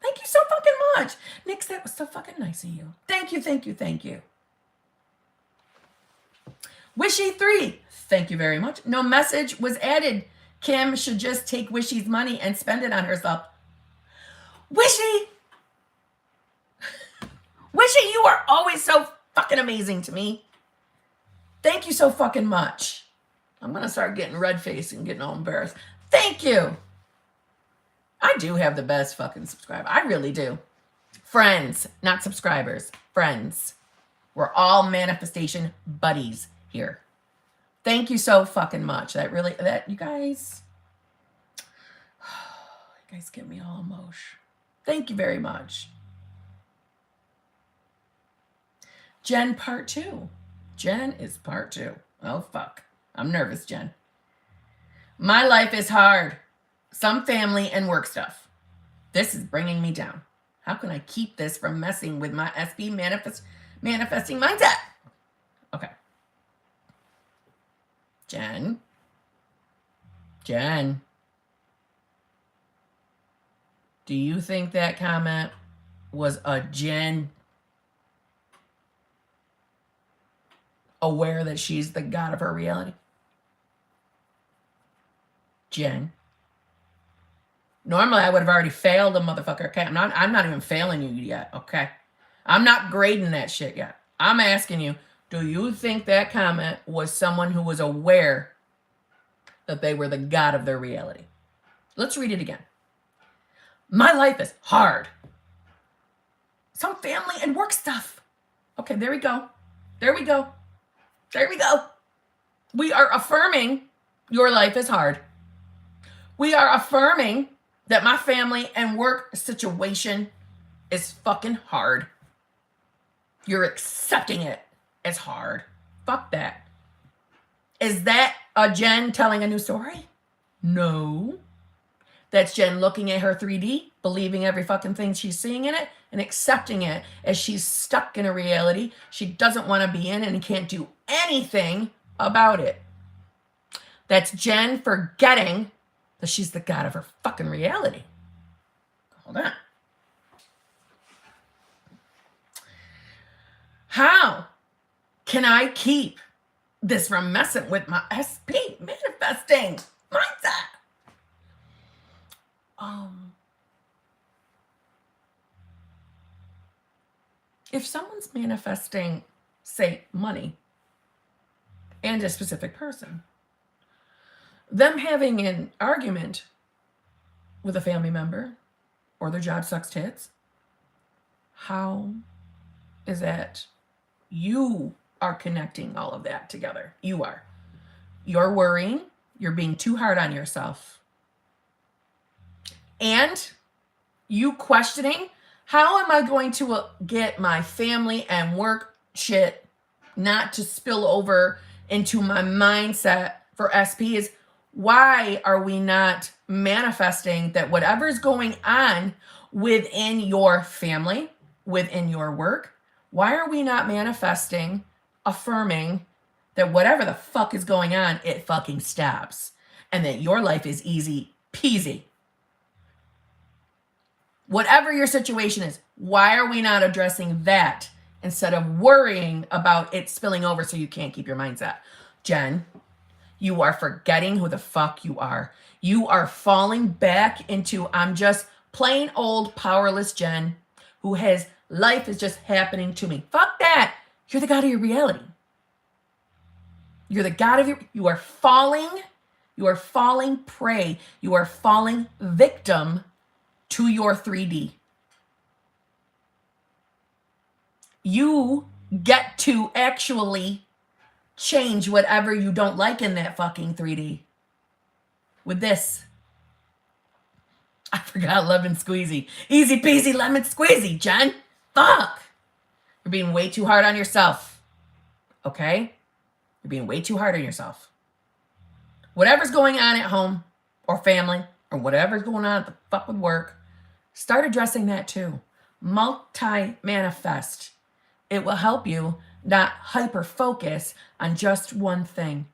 S1: Thank you so fucking much. Nyx, that was so fucking nice of you. Thank you, thank you, thank you. Wishy3, thank you very much. No message was added. Kim should just take Wishy's money and spend it on herself. Wishy! Wishy, you are always so fucking amazing to me. Thank you so fucking much. I'm going to start getting red-faced and getting all embarrassed. Thank you. I do have the best fucking subscriber. I really do. Friends, not subscribers. Friends. We're all manifestation buddies here. Thank you so fucking much. You guys get me all emotional. Thank you very much. Jen part 2. Jen is part 2. Oh, fuck. I'm nervous, Jen. My life is hard. Some family and work stuff. This is bringing me down. How can I keep this from messing with my SP manifesting mindset? Okay. Jen. Do you think that comment was a Jen aware that she's the god of her reality? Jen. Normally I would have already failed a motherfucker. Okay, I'm not even failing you yet. Okay, I'm not grading that shit yet. I'm asking you, do you think that comment was someone who was aware that they were the god of their reality? Let's read it again. My life is hard. Some family and work stuff. Okay, there we go. We are affirming your life is hard. We are affirming that my family and work situation is fucking hard. You're accepting it as hard. Fuck that. Is that a Jen telling a new story? No. That's Jen looking at her 3D, believing every fucking thing she's seeing in it, and accepting it as she's stuck in a reality she doesn't want to be in and can't do anything about it. That's Jen forgetting that she's the god of her fucking reality. Hold on. How can I keep this from messing with my SP manifesting mindset. If someone's manifesting, say, money and a specific person, them having an argument with a family member or their job sucks tits, how is that you are connecting all of that together? You are. You're worrying. You're being too hard on yourself. And you questioning, how am I going to get my family and work shit not to spill over into my mindset for SP? Is why are we not manifesting that whatever's going on within your family, within your work, why are we not manifesting, affirming that whatever the fuck is going on, it fucking stops and that your life is easy peasy? Whatever your situation is, why are we not addressing that instead of worrying about it spilling over so you can't keep your mindset? Jen, you are forgetting who the fuck you are. You are falling back into, I'm just plain old powerless Jen who has life is just happening to me. Fuck that. You're the god of your reality. You're the god of you are falling prey. You are falling victim to your 3D. You get to actually change whatever you don't like in that fucking 3D. With this. I forgot lemon squeezy. Easy peasy lemon squeezy, Jen. Fuck. You're being way too hard on yourself. Okay? You're being way too hard on yourself. Whatever's going on at home or family or whatever's going on at the fuck with work, start addressing that too. Multi-manifest. It will help you not hyper-focus on just one thing.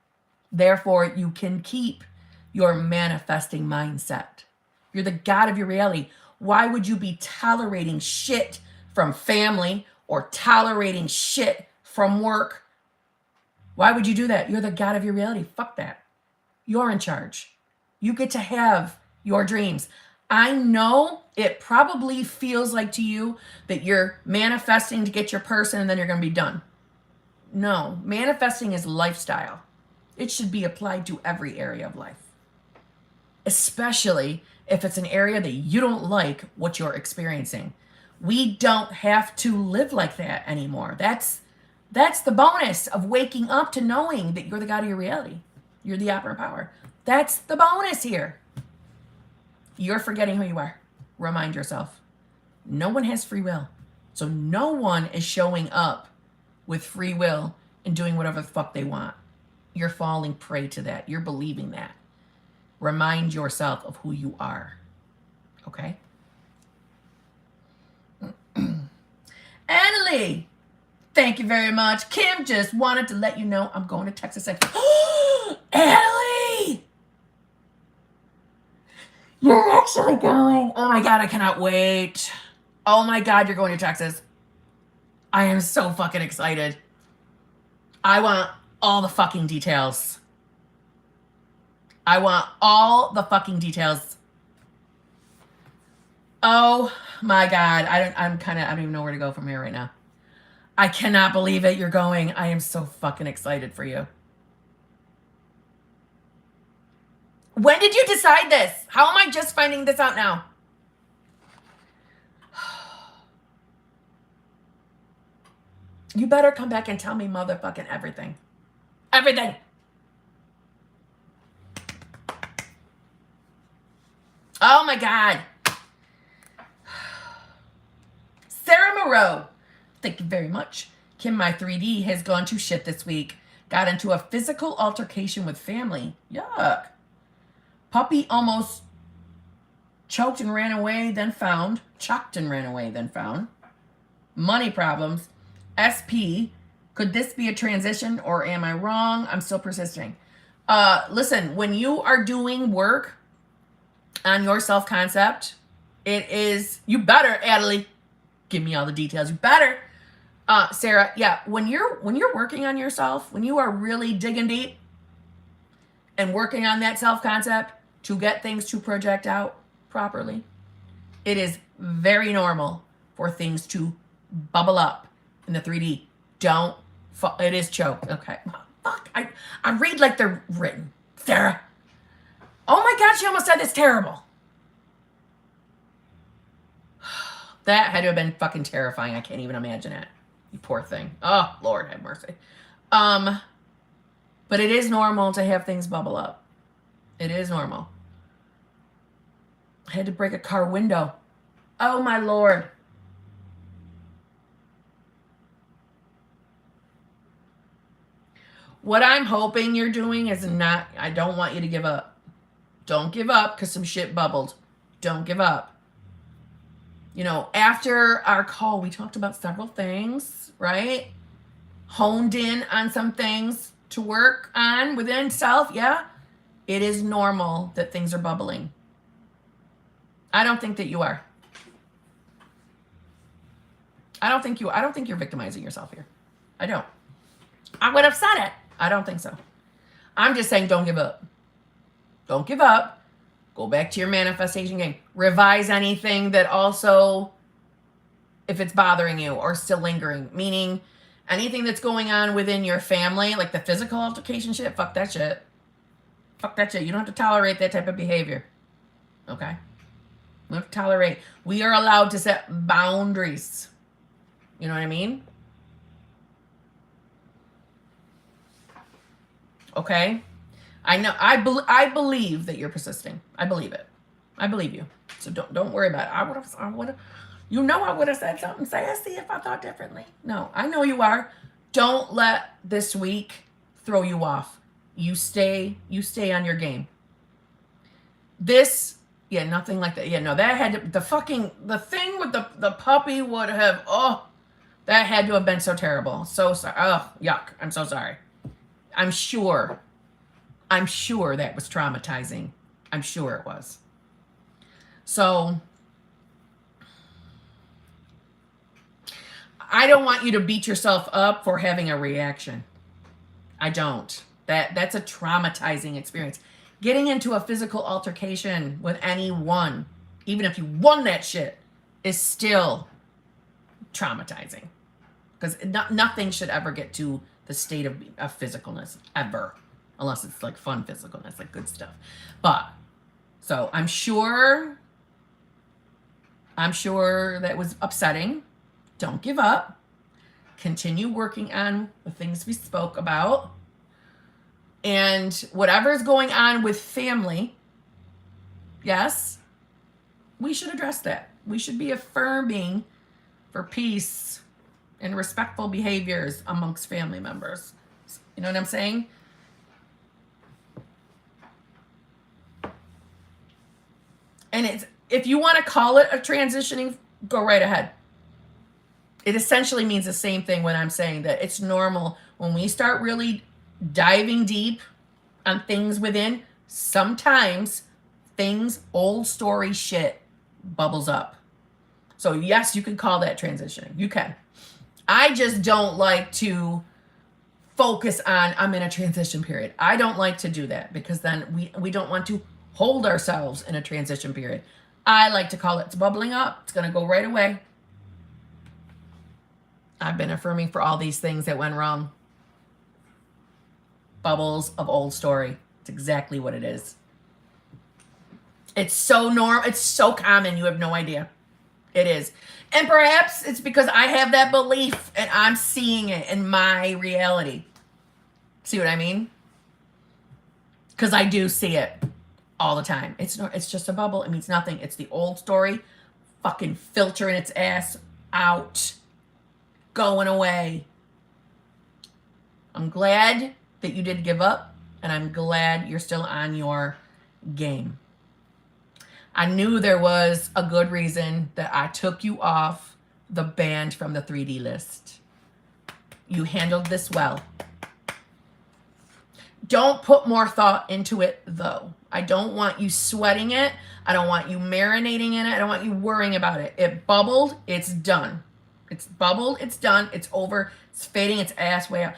S1: Therefore, you can keep your manifesting mindset. You're the god of your reality. Why would you be tolerating shit from family or tolerating shit from work? Why would you do that? You're the god of your reality. Fuck that. You're in charge. You get to have your dreams. I know it probably feels like to you that you're manifesting to get your person and then you're going to be done. No, manifesting is lifestyle. It should be applied to every area of life, especially if it's an area that you don't like what you're experiencing. We don't have to live like that anymore. That's the bonus of waking up to knowing that you're the god of your reality. You're the operant power. That's the bonus here. You're forgetting who you are. Remind yourself. No one has free will. So no one is showing up with free will and doing whatever the fuck they want. You're falling prey to that. You're believing that. Remind yourself of who you are. Okay? Annalie, thank you very much. Kim just wanted to let you know I'm going to Texas. Annalie! You're actually going. Oh my God, I cannot wait. Oh my God, you're going to Texas. I am so fucking excited. I want all the fucking details. I want all the fucking details. Oh my God. I don't even know where to go from here right now. I cannot believe it. You're going. I am so fucking excited for you. When did you decide this? How am I just finding this out now? You better come back and tell me motherfucking everything. Everything. Oh my God. Sarah Moreau, thank you very much. Kim, my 3D, has gone to shit this week. Got into a physical altercation with family. Yuck. Puppy almost choked and ran away, then found. Chucked and ran away, then found. Money problems. SP, could this be a transition or am I wrong? I'm still persisting. Listen, when you are doing work on your self-concept, it is, you better, Adelie, give me all the details. You better Sarah, yeah, when you're working on yourself, when you are really digging deep and working on that self-concept to get things to project out properly, it is very normal for things to bubble up in the 3D. It is choke. Okay. Fuck. I read like they're written. Sarah. Oh my God, she almost said this terrible. That had to have been fucking terrifying. I can't even imagine it. You poor thing. Oh, Lord have mercy. But it is normal to have things bubble up. It is normal. I had to break a car window. Oh my Lord. What I'm hoping you're doing is not, I don't want you to give up. Don't give up because some shit bubbled. Don't give up. You know, after our call, we talked about several things, right? Honed in on some things to work on within self. Yeah, it is normal that things are bubbling. I don't think that you are. I don't think you're victimizing yourself here. I don't. I would have said it. I don't think so. I'm just saying don't give up. Don't give up. Go back to your manifestation game. Revise anything that also, if it's bothering you or still lingering, meaning anything that's going on within your family, like the physical altercation shit, fuck that shit. Fuck that shit. You don't have to tolerate that type of behavior. Okay? We don't have to tolerate. We are allowed to set boundaries. You know what I mean? Okay? I know. I believe that you're persisting. I believe it. I believe you. So don't worry about it. I would have. You know, I would have said something. Say, I see if I thought differently. No, I know you are. Don't let this week throw you off. You stay on your game. Yeah, nothing like that. Yeah, no, that had to, the thing with the puppy would have, that had to have been so terrible. So sorry. Oh, yuck. I'm so sorry. I'm sure that was traumatizing. I'm sure it was. So I don't want you to beat yourself up for having a reaction. I don't. That's a traumatizing experience. Getting into a physical altercation with anyone, even if you won that shit, is still traumatizing. Because nothing should ever get to the state of physicalness, ever. Unless it's like fun physicalness, like good stuff. But, so I'm sure that was upsetting. Don't give up. Continue working on the things we spoke about. And whatever's going on with family, yes, we should address that. We should be affirming for peace and respectful behaviors amongst family members. You know what I'm saying? And if you want to call it a transitioning, go right ahead. It essentially means the same thing when I'm saying that it's normal when we start really diving deep on things within, sometimes old story shit bubbles up. So yes, you can call that transitioning. You can. I just don't like to focus on I'm in a transition period. I don't like to do that because then we don't want to hold ourselves in a transition period. I like to call it, it's bubbling up. It's going to go right away. I've been affirming for all these things that went wrong. Bubbles of old story. It's exactly what it is. It's so normal. It's so common. You have no idea. It is. And perhaps it's because I have that belief and I'm seeing it in my reality. See what I mean? Because I do see it all the time. It's just a bubble. It means nothing. It's the old story fucking filtering its ass out. Going away. I'm glad that you did give up, and I'm glad you're still on your game. I knew there was a good reason that I took you off the banned from the 3D list. You handled this well. Don't put more thought into it, though. I don't want you sweating it. I don't want you marinating in it. I don't want you worrying about it. It bubbled. It's done. It's bubbled. It's done. It's over. It's fading its ass way out.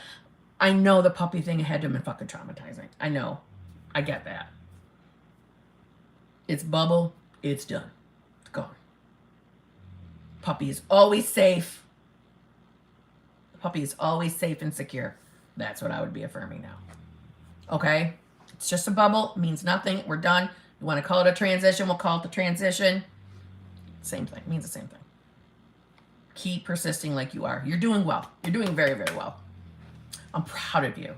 S1: I know the puppy thing had to have been fucking traumatizing. I know. I get that. It's bubble. It's done. It's gone. Puppy is always safe. The puppy is always safe and secure. That's what I would be affirming now. Okay? It's just a bubble. It means nothing. We're done. You want to call it a transition? We'll call it the transition. Same thing. It means the same thing. Keep persisting like you are. You're doing well. You're doing very, very well. I'm proud of you.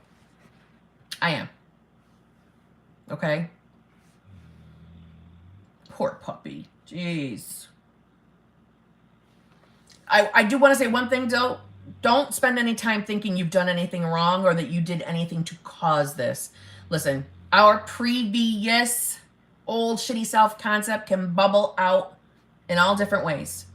S1: I am. Okay? Poor puppy. Jeez. I do want to say one thing, though. Don't spend any time thinking you've done anything wrong or that you did anything to cause this. Listen, our previous old shitty self-concept can bubble out in all different ways.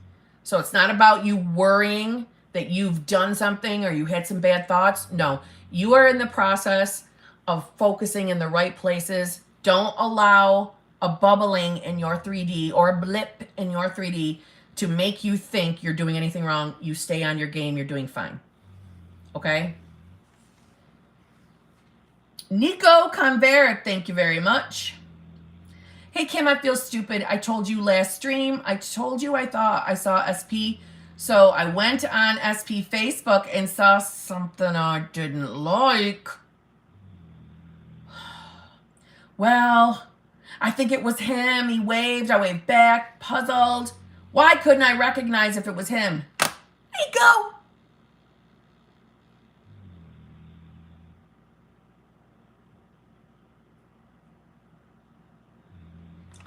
S1: So it's not about you worrying that you've done something or you had some bad thoughts. No, you are in the process of focusing in the right places. Don't allow a bubbling in your 3D or a blip in your 3D to make you think you're doing anything wrong. You stay on your game. You're doing fine. Okay? Nico Convera, thank you very much. Hey, Kim, I feel stupid. I told you last stream. I told you I thought I saw SP. So I went on SP Facebook and saw something I didn't like. Well, I think it was him. He waved. I waved back, puzzled. Why couldn't I recognize if it was him? Nico!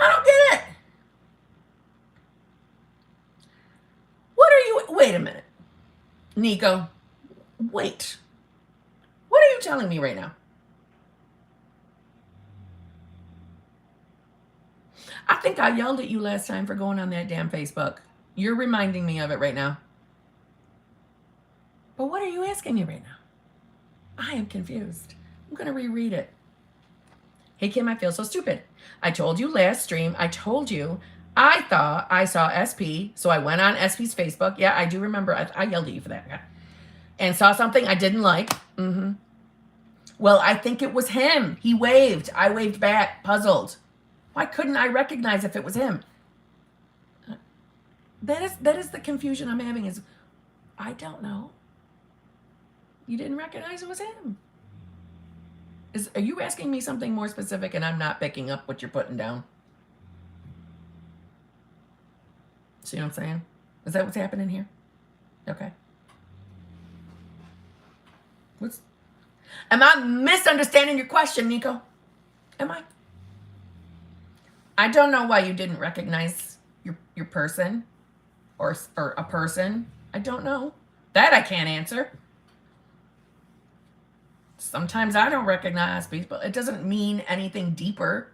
S1: I don't get it. What are you... Wait a minute. Nico, wait. What are you telling me right now? I think I yelled at you last time for going on that damn Facebook. You're reminding me of it right now. But what are you asking me right now? I am confused. I'm going to reread it. Hey, Kim, I feel so stupid. I told you last stream. I told you I thought I saw SP. So I went on SP's Facebook. Yeah, I do remember. I yelled at you for that. Yeah. And saw something I didn't like. Mm-hmm. Well, I think it was him. He waved. I waved back, puzzled. Why couldn't I recognize if it was him? That is the confusion I'm having is, I don't know. You didn't recognize it was him. Are you asking me something more specific and I'm not picking up what you're putting down? See what I'm saying? Is that what's happening here? Okay. Am I misunderstanding your question, Nico? Am I? I don't know why you didn't recognize your person or a person. I don't know. That I can't answer. Sometimes I don't recognize people. It doesn't mean anything deeper.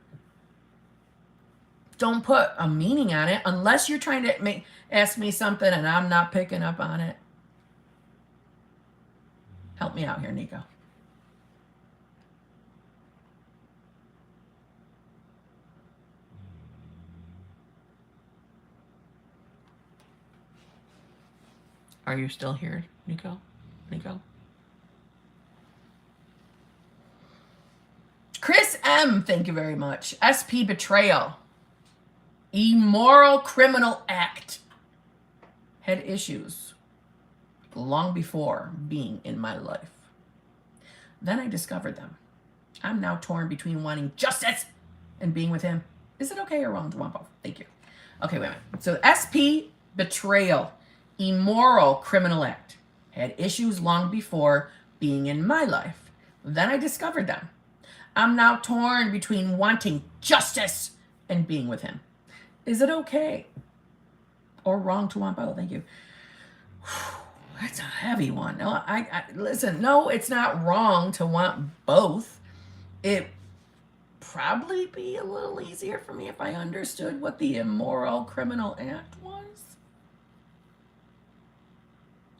S1: Don't put a meaning on it unless you're trying to ask me something and I'm not picking up on it. Help me out here, Nico. Are you still here, Nico? Nico? Chris M, thank you very much. SP betrayal. Immoral criminal act. Had issues long before being in my life. Then I discovered them. I'm now torn between wanting justice and being with him. Is it okay or wrong to want both? Thank you. Okay, wait a minute. So SP betrayal. Immoral criminal act. Had issues long before being in my life. Then I discovered them. I'm now torn between wanting justice and being with him. Is it okay or wrong to want both? Thank you. That's a heavy one. No, I listen, no, it's not wrong to want both. It probably be a little easier for me if I understood what the immoral criminal act was.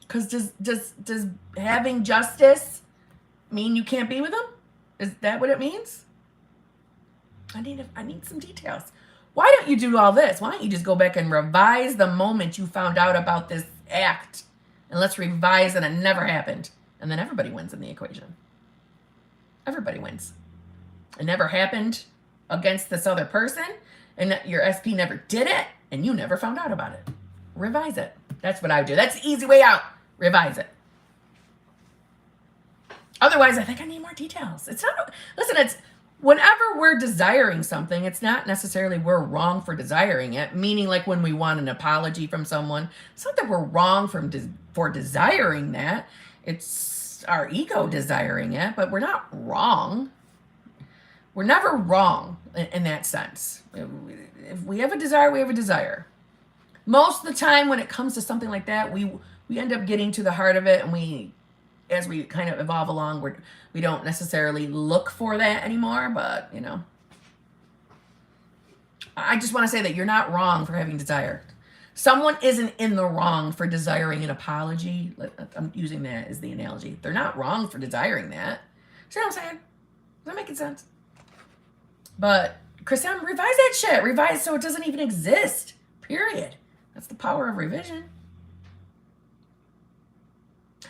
S1: Because does having justice mean you can't be with him? Is that what it means? I need some details. Why don't you do all this? Why don't you just go back and revise the moment you found out about this act and let's revise that it never happened. And then everybody wins in the equation. Everybody wins. It never happened against this other person, and your SP never did it, and you never found out about it. Revise it. That's what I would do. That's the easy way out. Revise it. Otherwise, I think I need more details. It's not, listen, it's whenever we're desiring something, it's not necessarily we're wrong for desiring it, meaning like when we want an apology from someone, it's not that we're wrong for desiring that. It's our ego desiring it, but we're not wrong. We're never wrong in that sense. If we have a desire, we have a desire. Most of the time when it comes to something like that, we end up getting to the heart of it, and as we kind of evolve along, we don't necessarily look for that anymore, but, you know. I just want to say that you're not wrong for having desire. Someone isn't in the wrong for desiring an apology. I'm using that as the analogy. They're not wrong for desiring that. See what I'm saying? Is that making sense? But, Christian, revise that shit. Revise so it doesn't even exist. Period. That's the power of revision.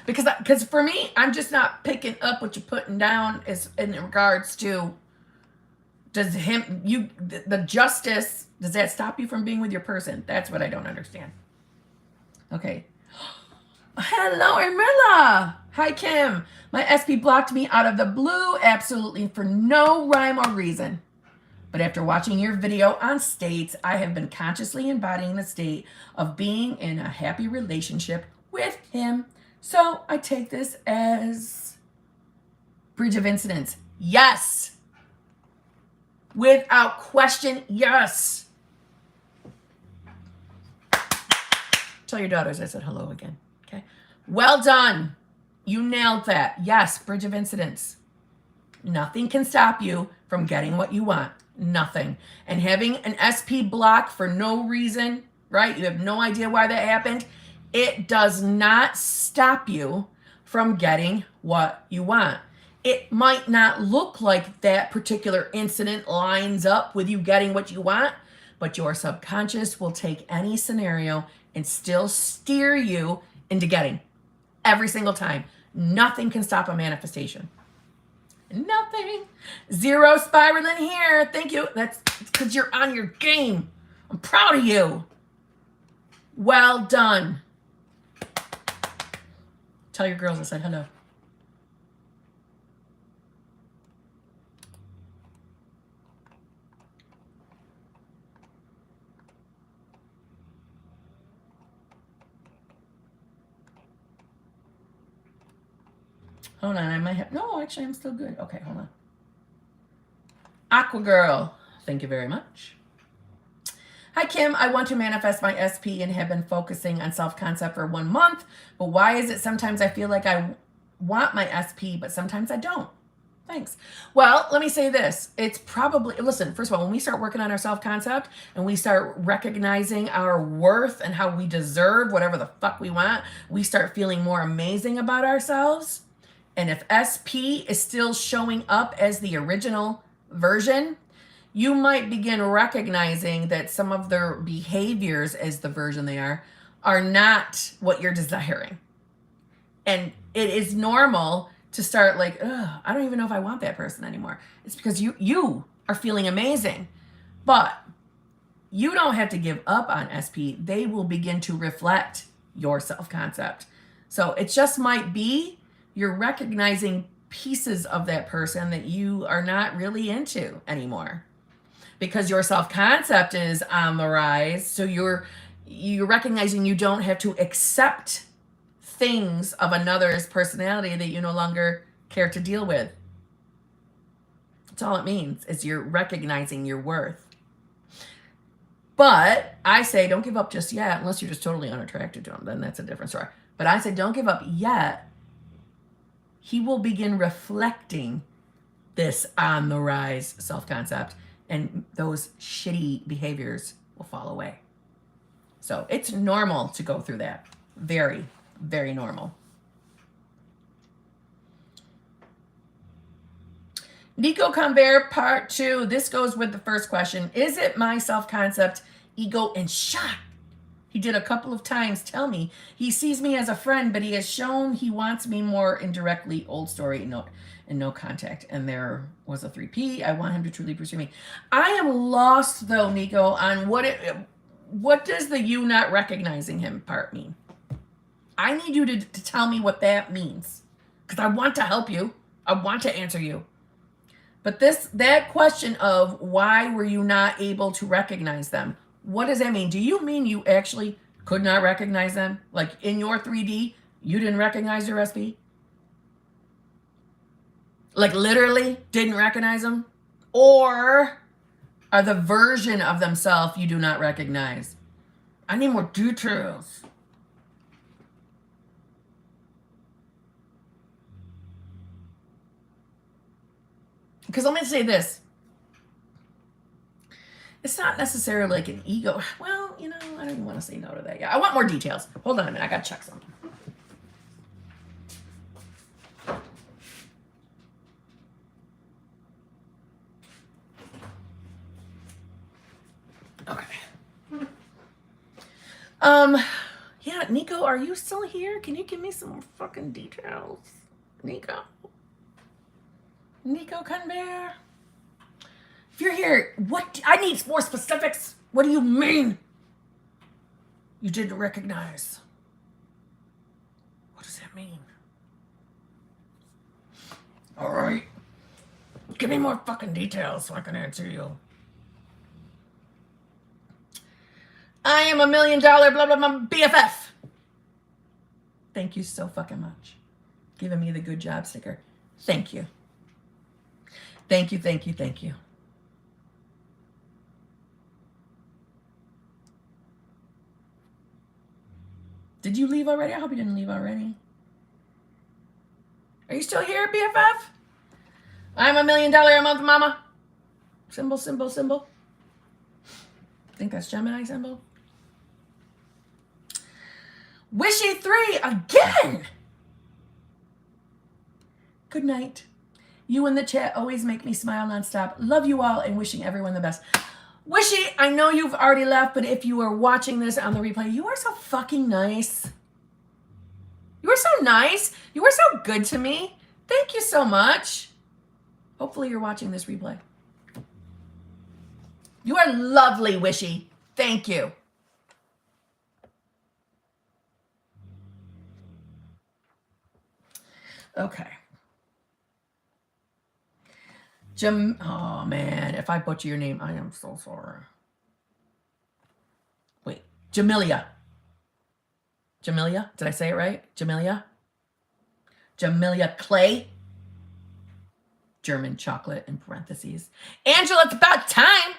S1: Because for me, I'm just not picking up what you're putting down is in regards to the justice, does that stop you from being with your person? That's what I don't understand. Okay. Hello, Ermilla. Hi, Kim. My SP blocked me out of the blue, absolutely for no rhyme or reason. But after watching your video on states, I have been consciously embodying the state of being in a happy relationship with him. So I take this as bridge of incidents. Yes. Without question, yes. Tell your daughters I said hello again. Okay. Well done. You nailed that. Yes, bridge of incidents. Nothing can stop you from getting what you want. Nothing. And having an SP block for no reason, right? You have no idea why that happened. It does not stop you from getting what you want. It might not look like that particular incident lines up with you getting what you want, but your subconscious will take any scenario and still steer you into getting every single time. Nothing can stop a manifestation. Nothing. Zero spiraling here. Thank you. That's because you're on your game. I'm proud of you. Well done. Tell your girls I said hello. Hold on, I might have, no, actually I'm still good. Okay, hold on. Aqua Girl, thank you very much. Hi, Kim. I want to manifest my SP and have been focusing on self-concept for 1 month, but why is it sometimes I feel like I want my SP, but sometimes I don't? Thanks. Well, let me say this. It's probably, listen, first of all, when we start working on our self-concept and we start recognizing our worth and how we deserve whatever the fuck we want, we start feeling more amazing about ourselves. And if SP is still showing up as the original version, you might begin recognizing that some of their behaviors as the version they are not what you're desiring. And it is normal to start like, ugh, I don't even know if I want that person anymore. It's because you are feeling amazing. But you don't have to give up on SP. They will begin to reflect your self-concept. So it just might be you're recognizing pieces of that person that you are not really into anymore. Because your self-concept is on the rise. So you're recognizing you don't have to accept things of another's personality that you no longer care to deal with. That's all it means, is you're recognizing your worth. But I say don't give up just yet, unless you're just totally unattracted to him. Then that's a different story. But I say don't give up yet. He will begin reflecting this on the rise self-concept. And those shitty behaviors will fall away. So it's normal to go through that. Very, very normal. Nico Conver, part 2. This goes with the first question. Is it my self-concept, ego, and shock? He did a couple of times tell me he sees me as a friend, but he has shown he wants me more indirectly. Old story, no contact. And there was a 3P. I want him to truly pursue me. I am lost though, Nico, on what does the you not recognizing him part mean? I need you to tell me what that means, because I want to help you. I want to answer you. But that question of why were you not able to recognize them? What does that mean? Do you mean you actually could not recognize them? Like in your 3D, you didn't recognize your SP? Like literally didn't recognize them? Or are the version of themselves you do not recognize? I need more details. Because let me say this. It's not necessarily like an ego. Well, I don't even want to say no to that. Yeah, I want more details. Hold on a minute. I got to check something. Okay. Yeah, Nico, are you still here? Can you give me some fucking details? Nico Conbear? If you're here, I need more specifics. What do you mean? You didn't recognize. What does that mean? All right. Give me more fucking details so I can answer you. I am $1 million, blah, blah, blah, BFF. Thank you so fucking much. Giving me the good job sticker. Thank you. Thank you, thank you, thank you. Did you leave already? I hope you didn't leave already. Are you still here, BFF? I'm $1 million a month, mama. Symbol, symbol, symbol. I think that's Gemini symbol. Wishy 3 again. Good night. You in the chat always make me smile nonstop. Love you all and wishing everyone the best. Wishy, I know you've already left, but if you are watching this on the replay, you are so fucking nice. You are so nice. You are so good to me. Thank you so much. Hopefully you're watching this replay. You are lovely, Wishy. Thank you. Okay. Oh man, if I butcher your name, I am so sorry. Wait, Jamilia. Jamilia? Did I say it right? Jamilia? Jamilia Clay. German chocolate in parentheses. Angela, it's about time.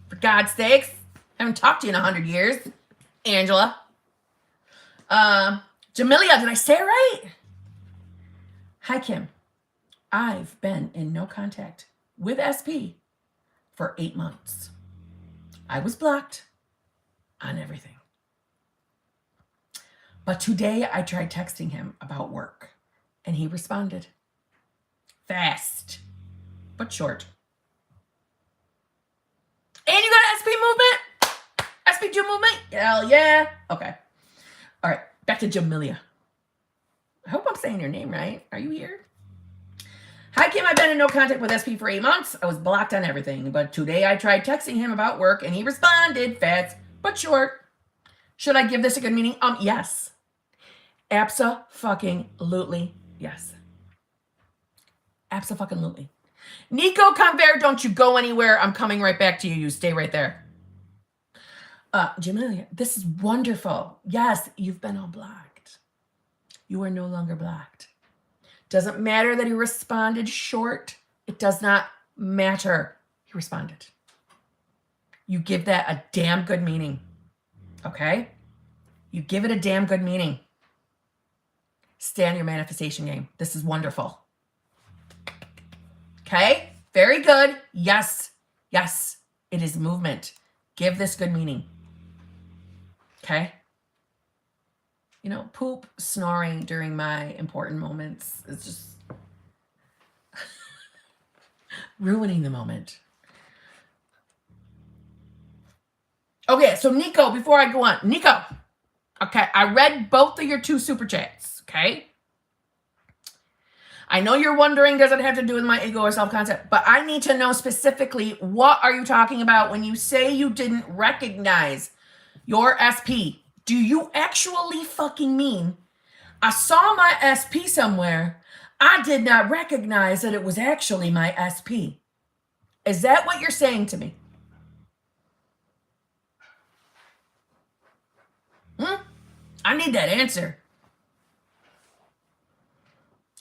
S1: For God's sakes. I haven't talked to you in 100 years. Angela. Jamilia, did I say it right? Hi, Kim. I've been in no contact with SP for 8 months. I was blocked on everything. But today I tried texting him about work and he responded. Fast, but short. And you got SP movement? SP2 movement? Hell yeah. Okay. All right. Back to Jamilia. I hope I'm saying your name right. Are you here? Hi, Kim. I've been in no contact with SP for 8 months. I was blocked on everything. But today I tried texting him about work and he responded fast, but short. Should I give this a good meaning? Yes. Abso-fucking-lutely yes. Abso-fucking-lutely. Nico Conver, don't you go anywhere. I'm coming right back to you. You stay right there. Jamilia, this is wonderful. Yes, you've been unblocked. You are no longer blocked. Doesn't matter that he responded short. It does not matter. He responded. You give that a damn good meaning. Okay? You give it a damn good meaning. Stay on your manifestation game. This is wonderful. Okay? Very good. Yes. Yes. It is movement. Give this good meaning. Okay? You know, poop, snoring during my important moments is just ruining the moment. Okay, so Nico, before I go on, Nico, okay, I read both of your 2 super chats, okay? I know you're wondering, does it have to do with my ego or self-concept? But I need to know specifically, what are you talking about when you say you didn't recognize your SP? Do you actually fucking mean, I saw my SP somewhere, I did not recognize that it was actually my SP? Is that what you're saying to me? I need that answer.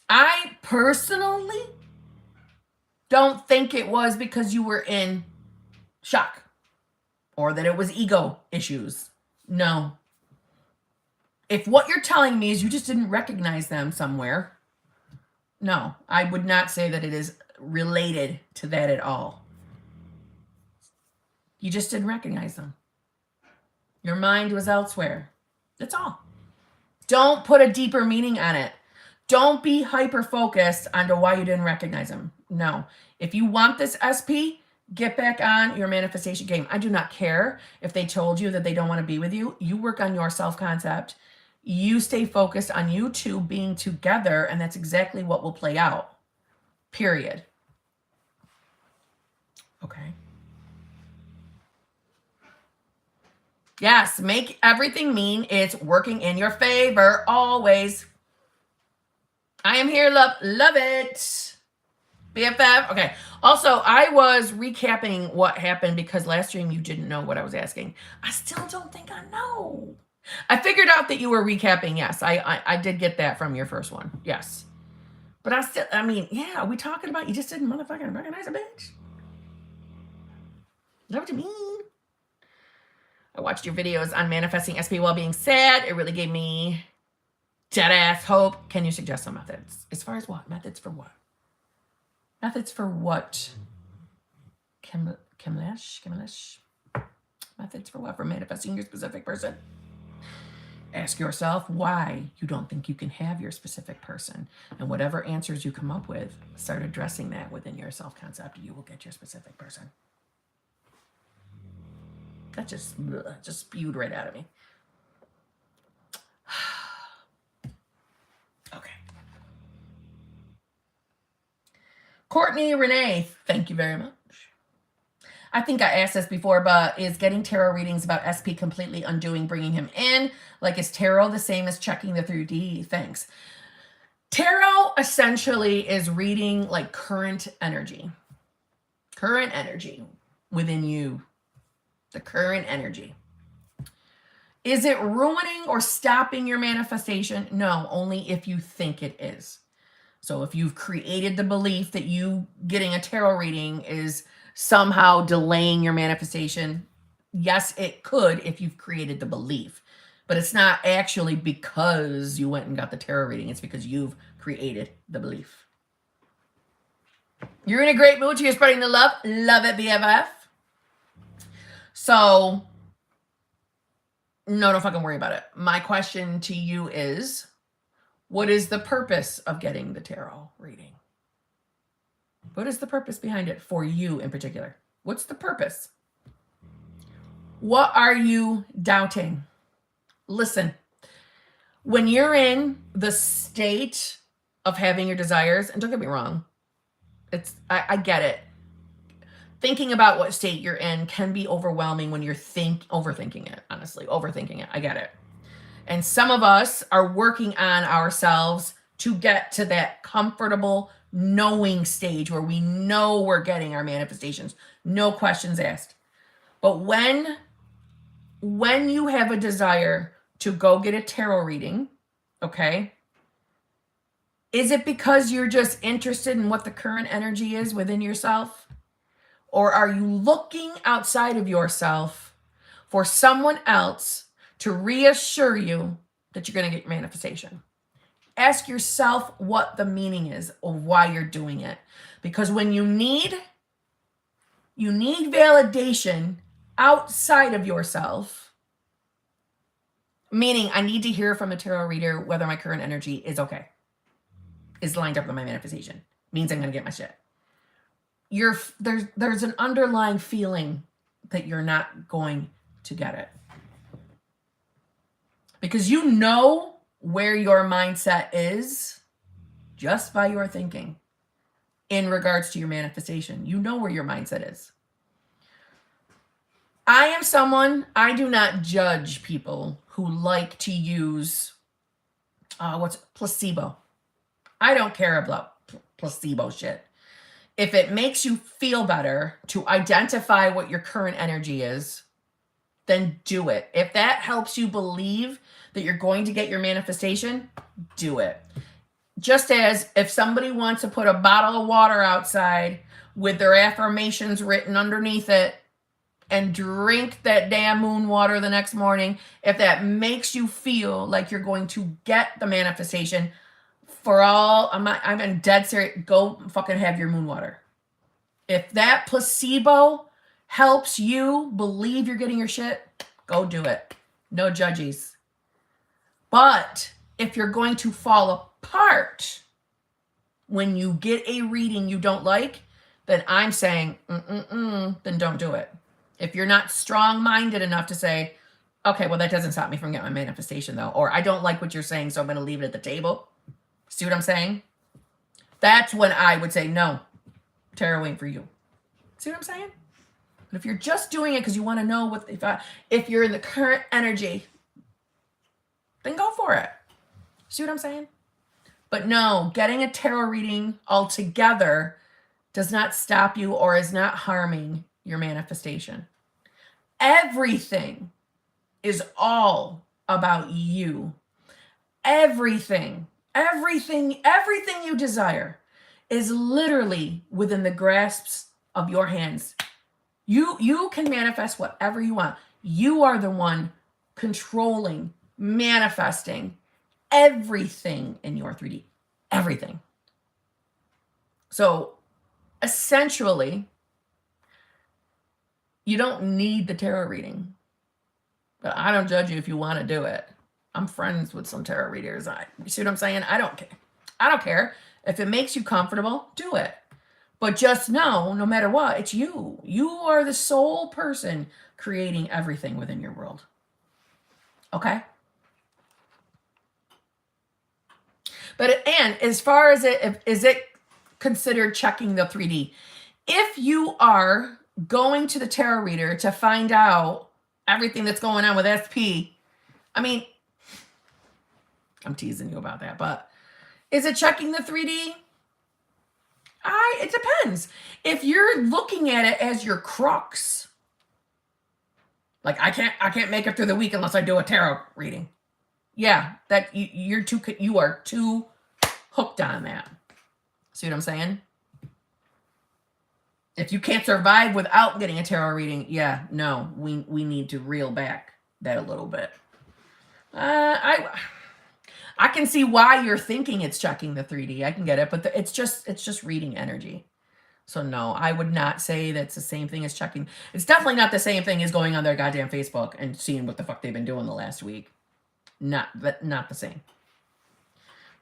S1: I personally don't think it was because you were in shock or that it was ego issues. No. If what you're telling me is you just didn't recognize them somewhere, no, I would not say that it is related to that at all. You just didn't recognize them. Your mind was elsewhere. That's all. Don't put a deeper meaning on it. Don't be hyper-focused onto why you didn't recognize them. No. If you want this SP, get back on your manifestation game. I do not care if they told you that they don't want to be with you. You work on your self-concept. You stay focused on you two being together, and that's exactly what will play out. Period. Okay. Yes, make everything mean it's working in your favor always. I am here, love it. BFF. Okay. Also, I was recapping what happened because last stream you didn't know what I was asking. I still don't think I know. I figured out that you were recapping. Yes, I did get that from your first one. Yes. But I mean, yeah, are we talking about you just didn't motherfucking recognize a bitch? Is that what you mean? I watched your videos on manifesting SP while being sad. It really gave me dead ass hope. Can you suggest some methods? As far as what? Methods for what? Methods for what? Kimlish? Methods for what? For manifesting your specific person? Ask yourself why you don't think you can have your specific person. And whatever answers you come up with, start addressing that within your self-concept. You will get your specific person. That just spewed right out of me. Okay. Courtney Renee, thank you very much. I think I asked this before, but is getting tarot readings about SP completely undoing bringing him in? Like, is tarot the same as checking the 3D? Thanks. Tarot essentially is reading like current energy within you. The current energy. Is it ruining or stopping your manifestation? No, only if you think it is. So if you've created the belief that you getting a tarot reading is somehow delaying your manifestation, yes, it could if you've created the belief. But it's not actually because you went and got the tarot reading. It's because you've created the belief. You're in a great mood. You're spreading the love. Love it, BFF. So, no, don't fucking worry about it. My question to you is, what is the purpose of getting the tarot reading? What is the purpose behind it for you in particular? What's the purpose? What are you doubting? Listen, when you're in the state of having your desires, and don't get me wrong, I get it. Thinking about what state you're in can be overwhelming when you're overthinking it, honestly, overthinking it. I get it. And some of us are working on ourselves to get to that comfortable knowing stage where we know we're getting our manifestations. No questions asked. But when you have a desire to go get a tarot reading, okay, is it because you're just interested in what the current energy is within yourself? Or are you looking outside of yourself for someone else to reassure you that you're going to get manifestation? Ask yourself what the meaning is of why you're doing it. Because when you need validation outside of yourself, meaning I need to hear from a tarot reader whether my current energy is okay, is lined up with my manifestation, means I'm going to get my shit. There's an underlying feeling that you're not going to get it. Because you know where your mindset is just by your thinking in regards to your manifestation. You know where your mindset is. I am someone, I do not judge people who like to use what's placebo. I don't care about placebo shit. If it makes you feel better to identify what your current energy is, then do it. If that helps you believe that you're going to get your manifestation, do it. Just as if somebody wants to put a bottle of water outside with their affirmations written underneath it and drink that damn moon water the next morning, if that makes you feel like you're going to get the manifestation, I'm dead serious, go fucking have your moon water. If that placebo helps you believe you're getting your shit, go do it. No judgies. But if you're going to fall apart when you get a reading you don't like, then I'm saying, then don't do it. If you're not strong-minded enough to say, okay, well, that doesn't stop me from getting my manifestation, though. Or I don't like what you're saying, so I'm going to leave it at the table. See what I'm saying? That's when I would say, no, tarot ain't for you. See what I'm saying? But if you're just doing it because you want to know what they thought, if you're in the current energy, then go for it. See what I'm saying? But no, getting a tarot reading altogether does not stop you or is not harming your manifestation. Everything is all about you. Everything you desire is literally within the grasps of your hands. You can manifest whatever you want. You are the one controlling, manifesting everything in your 3D. Everything. So essentially, you don't need the tarot reading. But I don't judge you if you want to do it. I'm friends with some tarot readers. You see what I'm saying? I don't care. I don't care. If it makes you comfortable, do it. But just know, no matter what, it's you. You are the sole person creating everything within your world. Okay? But, and as far as is it considered checking the 3D? If you are going to the tarot reader to find out everything that's going on with SP, I mean, I'm teasing you about that, but is it checking the 3D? It depends. If you're looking at it as your crux, like I can't make it through the week unless I do a tarot reading. Yeah, that you are too hooked on that. See what I'm saying? If you can't survive without getting a tarot reading, yeah, no, we need to reel back that a little bit. I can see why you're thinking it's checking the 3D. I can get it, but it's just reading energy. So no, I would not say that's the same thing as checking. It's definitely not the same thing as going on their goddamn Facebook and seeing what the fuck they've been doing the last week. Not the same.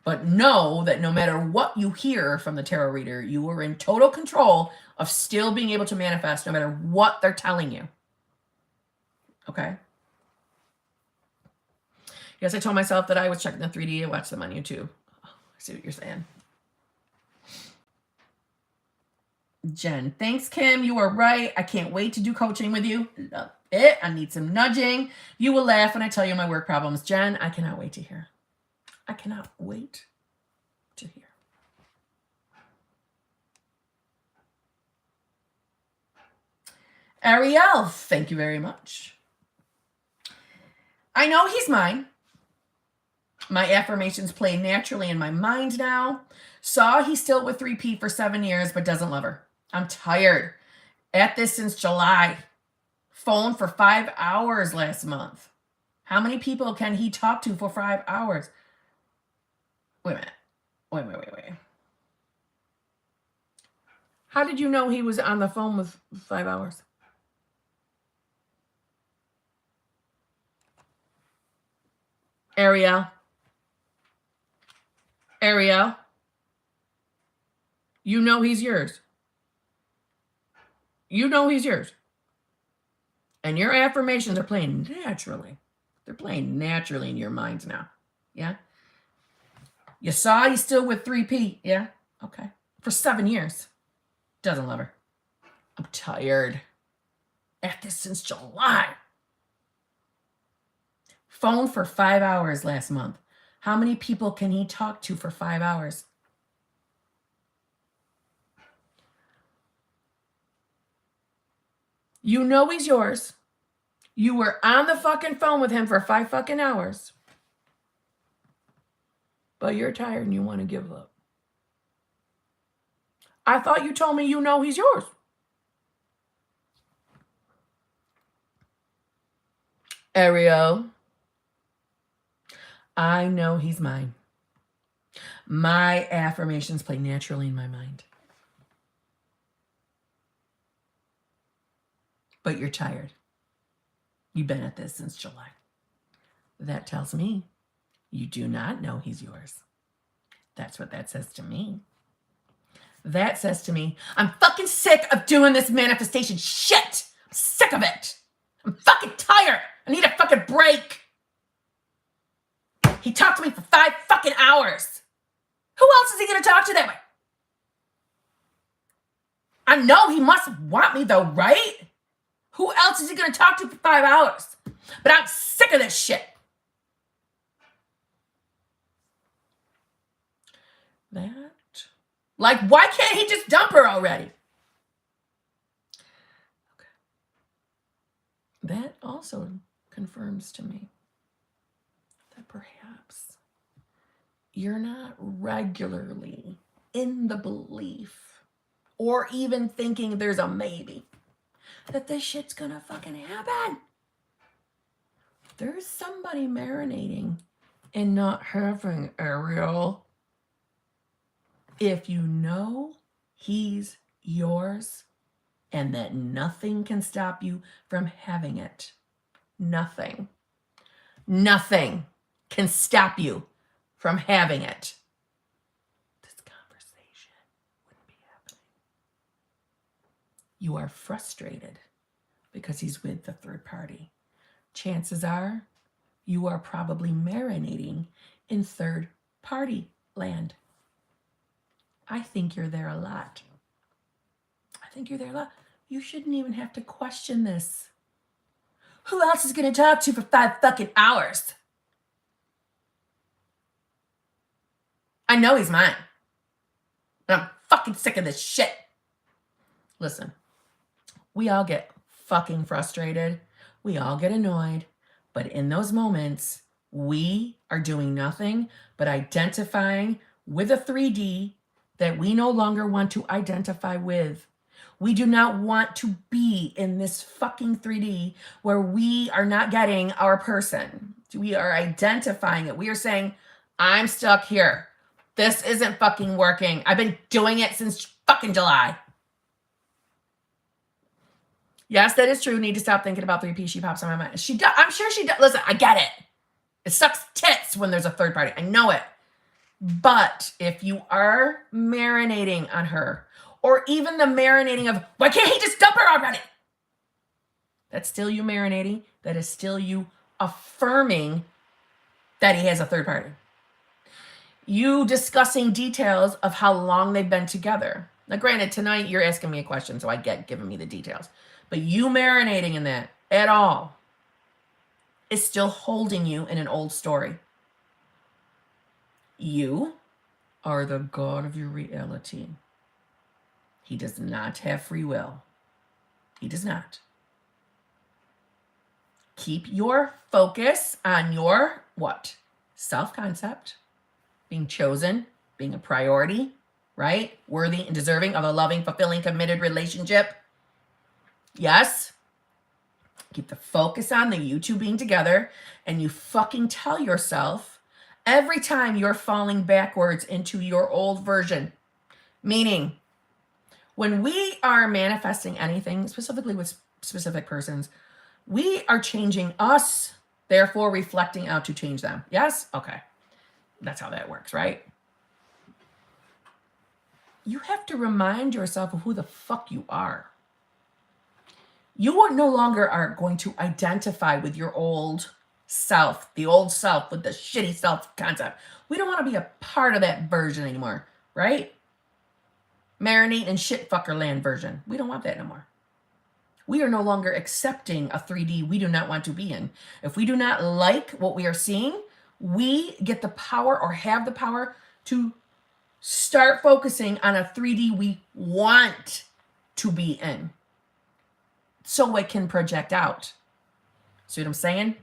S1: But know that no matter what you hear from the tarot reader, you are in total control of still being able to manifest no matter what they're telling you. Okay? Yes, I told myself that I was checking the 3D. I watched them on YouTube. Oh, I see what you're saying. Jen, thanks, Kim. You are right. I can't wait to do coaching with you. Love it. I need some nudging. You will laugh when I tell you my work problems. Jen, I cannot wait to hear. I cannot wait to hear. Ariel, thank you very much. I know he's mine. My affirmations play naturally in my mind now. Saw he's still with 3P for 7 years, but doesn't love her. I'm tired. At this since July. Phone for 5 hours last month. How many people can he talk to for 5 hours? Wait a minute. Wait. How did you know he was on the phone with 5 hours? Ariel, you know he's yours. You know he's yours. And your affirmations are playing naturally. They're playing naturally in your minds now. Yeah? You saw he's still with 3P. Yeah? Okay. For 7 years. Doesn't love her. I'm tired. At this since July. Phone for 5 hours last month. How many people can he talk to for 5 hours? You know he's yours. You were on the fucking phone with him for 5 fucking hours. But you're tired and you want to give up. I thought you told me you know he's yours. Ariel, I know he's mine. My affirmations play naturally in my mind. But you're tired. You've been at this since July. That tells me you do not know he's yours. That's what that says to me. That says to me, I'm fucking sick of doing this manifestation shit. I'm sick of it. I'm fucking tired. I need a fucking break. He talked to me for 5 fucking hours. Who else is he going to talk to that way? I know he must want me though, right? Who else is he going to talk to for 5 hours? But I'm sick of this shit. Like, why can't he just dump her already? Okay. That also confirms to me that perhaps you're not regularly in the belief or even thinking there's a maybe that this shit's gonna fucking happen. There's somebody marinating and not having Ariel. If you know he's yours and that nothing can stop you from having it, nothing can stop you from having it, this conversation wouldn't be happening. You are frustrated because he's with the third party. Chances are you are probably marinating in third party land. I think you're there a lot. You shouldn't even have to question this. Who else is going to talk to for 5 fucking hours? I know he's mine. And I'm fucking sick of this shit. Listen, we all get fucking frustrated. We all get annoyed. But in those moments, we are doing nothing but identifying with a 3D that we no longer want to identify with. We do not want to be in this fucking 3D where we are not getting our person. We are identifying it. We are saying, I'm stuck here. This isn't fucking working. I've been doing it since fucking July. Yes, that is true. Need to stop thinking about 3P. She pops on my mind. She does. I'm sure she does. Listen, I get it. It sucks tits when there's a third party. I know it. But if you are marinating on her, or even the marinating of, why can't he just dump her already? That's still you marinating. That is still you affirming that he has a third party. You discussing details of how long they've been together. Now, granted, tonight you're asking me a question, so I get giving me the details. But you marinating in that at all is still holding you in an old story. You are the god of your reality. He does not have free will. He does not. Keep your focus on your what? Self-concept, being chosen, being a priority, right? Worthy and deserving of a loving, fulfilling, committed relationship. Yes. Keep the focus on the you two being together, and you fucking tell yourself every time you're falling backwards into your old version. Meaning, when we are manifesting anything, specifically with specific persons, we are changing us, therefore reflecting out to change them. Yes? Okay. That's how that works, right? You have to remind yourself of who the fuck you are. You no longer are going to identify with your old self, the old self with the shitty self concept. We don't want to be a part of that version anymore, right? Marinate in shit fucker land version. We don't want that no more. We are no longer accepting a 3D we do not want to be in. If we do not like what we are seeing, we get the power or have the power to start focusing on a 3D we want to be in, so it can project out. See what I'm saying?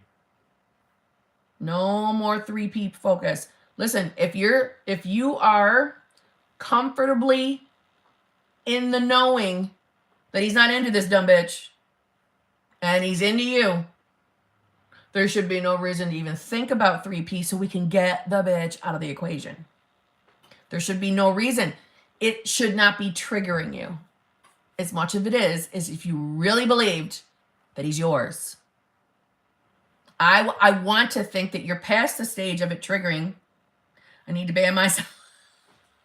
S1: No more 3P focus. Listen, if you are comfortably in the knowing that he's not into this dumb bitch and he's into you, there should be no reason to even think about 3P, so we can get the bitch out of the equation. There should be no reason. It should not be triggering you. As much of it is if you really believed that he's yours. I want to think that you're past the stage of it triggering. I need to ban myself.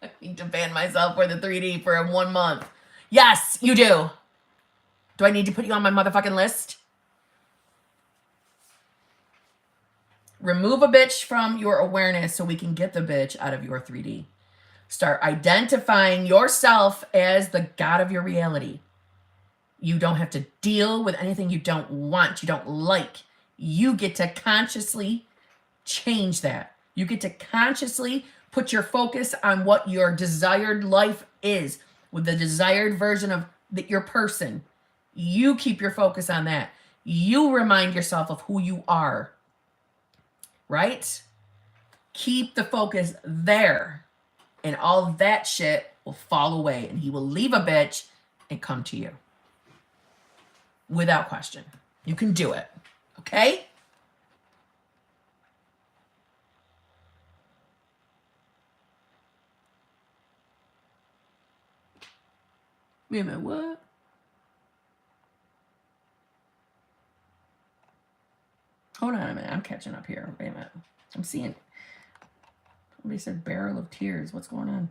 S1: I need to ban myself for the 3D for 1 month. Yes, you do. Do I need to put you on my motherfucking list? Remove a bitch from your awareness so we can get the bitch out of your 3D. Start identifying yourself as the God of your reality. You don't have to deal with anything you don't want, you don't like. You get to consciously change that. You get to consciously put your focus on what your desired life is, with the desired version of your person. You keep your focus on that. You remind yourself of who you are, right? Keep the focus there, and all that shit will fall away, and he will leave a bitch and come to you. Without question. You can do it. Okay? Wait a minute, what? Hold on a minute. I'm catching up here. Wait a minute. I'm seeing. Somebody said barrel of tears. What's going on?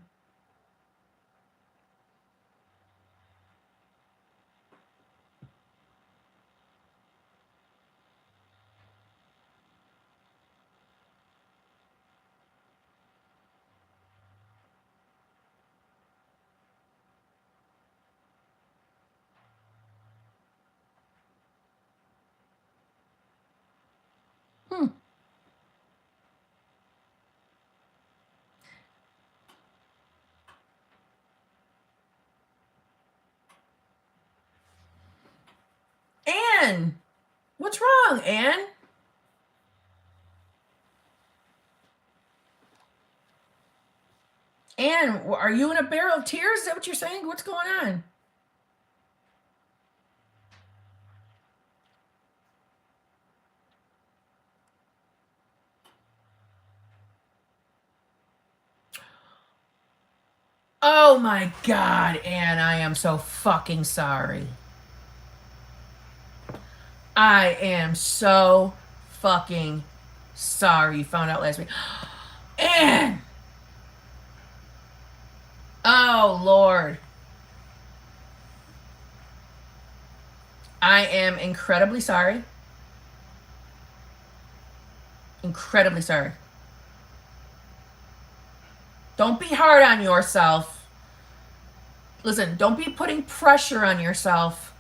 S1: Anne! What's wrong, Anne? Anne, are you in a barrel of tears? Is that what you're saying? What's going on? Oh my God, Anne, I am so fucking sorry. I am so fucking sorry you found out last week. Anne! Oh, Lord. I am incredibly sorry. Incredibly sorry. Don't be hard on yourself. Listen, don't be putting pressure on yourself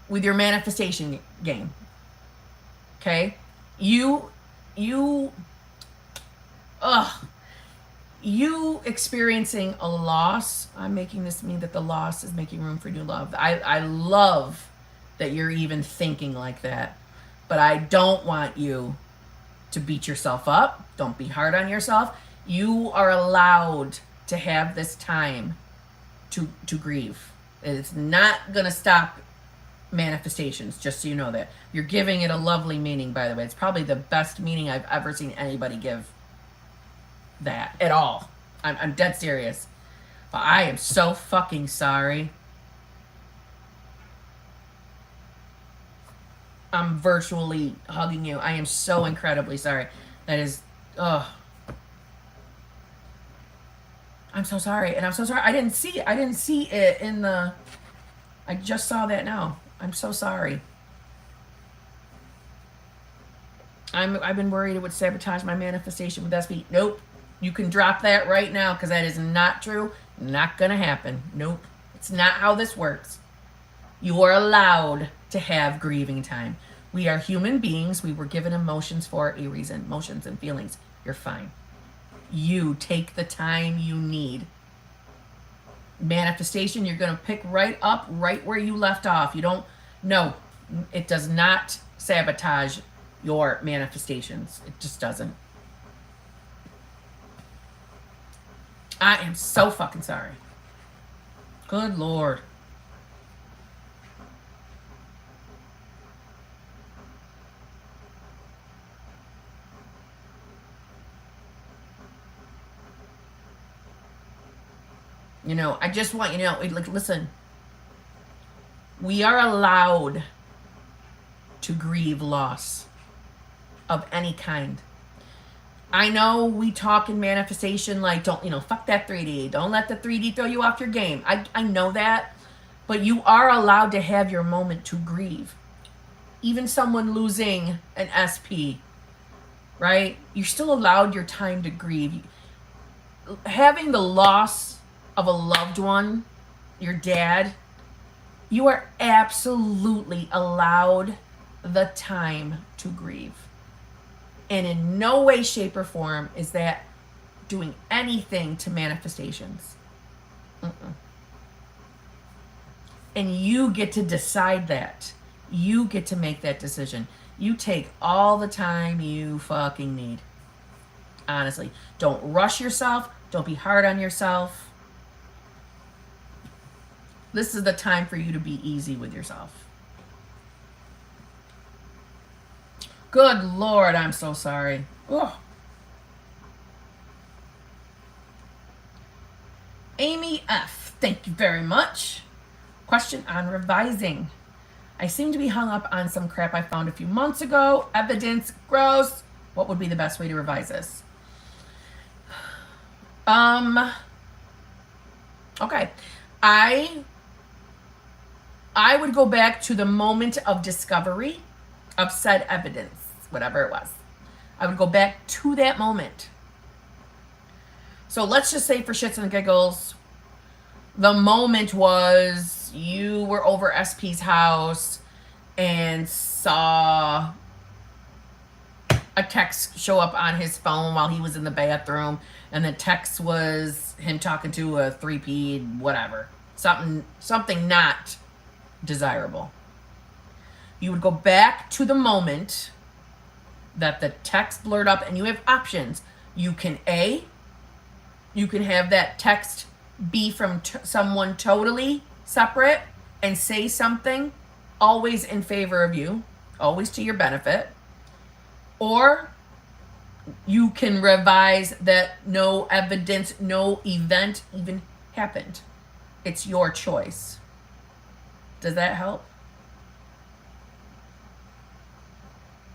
S1: with your manifestation game. Okay? You experiencing a loss. I'm making this mean that the loss is making room for new love. I love that you're even thinking like that. But I don't want you to beat yourself up. Don't be hard on yourself. You are allowed to have this time to grieve. It's not going to stop manifestations, just so you know that. You're giving it a lovely meaning, by the way. It's probably the best meaning I've ever seen anybody give that at all. I'm dead serious. But I am so fucking sorry. I'm virtually hugging you. I am so incredibly sorry. That is, ugh. I'm so sorry, and I'm so sorry. I didn't see it in the I just saw that now. I'm so sorry. I've been worried it would sabotage my manifestation with SP. Nope. You can drop that right now because that is not true. Not going to happen. Nope. It's not how this works. You are allowed to have grieving time. We are human beings. We were given emotions for a reason. Emotions and feelings. You're fine. You take the time you need. Manifestation, you're going to pick right up right where you left off. You don't, no, it does not sabotage your manifestations. It just doesn't. I am so fucking sorry. Good Lord. You know, I just want you to know, like, listen, we are allowed to grieve loss of any kind. I know we talk in manifestation like, don't, you know, fuck that 3D. Don't let the 3D throw you off your game. I know that. But you are allowed to have your moment to grieve. Even someone losing an SP, right? You're still allowed your time to grieve. Having the loss of a loved one, your dad, you are absolutely allowed the time to grieve. And in no way, shape, or form is that doing anything to manifestations. And you get to decide that. You get to make that decision. You take all the time you fucking need. Honestly. Don't rush yourself. Don't be hard on yourself. This is the time for you to be easy with yourself. Good Lord, I'm so sorry. Ugh. Amy F., thank you very much. Question on revising. I seem to be hung up on some crap I found a few months ago. Evidence, gross. What would be the best way to revise this? Okay. I would go back to the moment of discovery of said evidence, whatever it was. I would go back to that moment. So let's just say, for shits and giggles, the moment was you were over SP's house and saw a text show up on his phone while he was in the bathroom, and the text was him talking to a 3P, whatever. Something not desirable. You would go back to the moment that the text blurred up, and you have options. You can have that text be from someone totally separate and say something always in favor of you, always to your benefit. Or you can revise that no evidence, no event even happened. It's your choice. Does that help?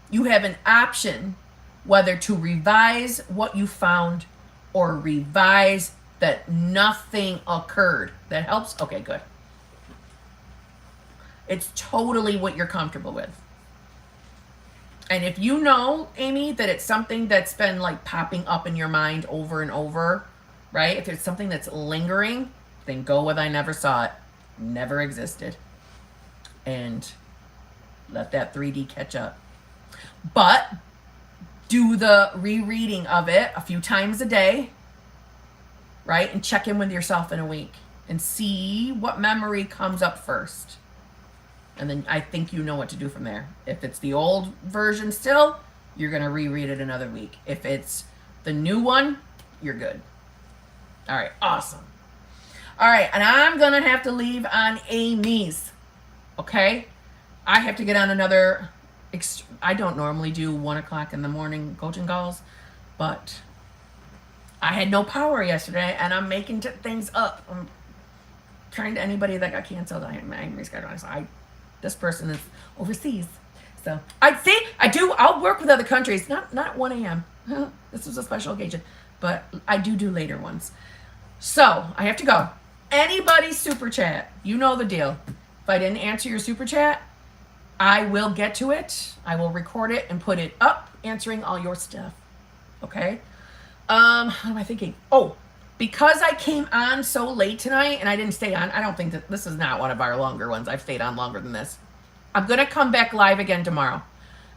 S1: You have an option whether to revise what you found or revise that nothing occurred. That helps? Okay, good. It's totally what you're comfortable with. And if you know, Amy, that it's something that's been like popping up in your mind over and over, right? If it's something that's lingering, then go with I never saw it. Never existed. And let that 3D catch up. But do the rereading of it a few times a day, right? And check in with yourself in a week and see what memory comes up first. And then I think you know what to do from there. If it's the old version still, you're going to reread it another week. If it's the new one, you're good. All right, awesome. All right, and I'm going to have to leave on Amy's. Okay? I have to get on another... I don't normally do 1 o'clock in the morning coaching calls, but I had no power yesterday, and I'm making things up. I'm trying to anybody that got canceled. I'm rescheduling. So this person is overseas. So I'll work with other countries. Not 1 a.m. This was a special occasion, but I do later ones. So I have to go. Anybody super chat, you know the deal. If I didn't answer your super chat, I will get to it. I will record it and put it up, answering all your stuff. Okay? What am I thinking? Oh, because I came on so late tonight and I didn't stay on, I don't think that this is not one of our longer ones. I've stayed on longer than this. I'm going to come back live again tomorrow.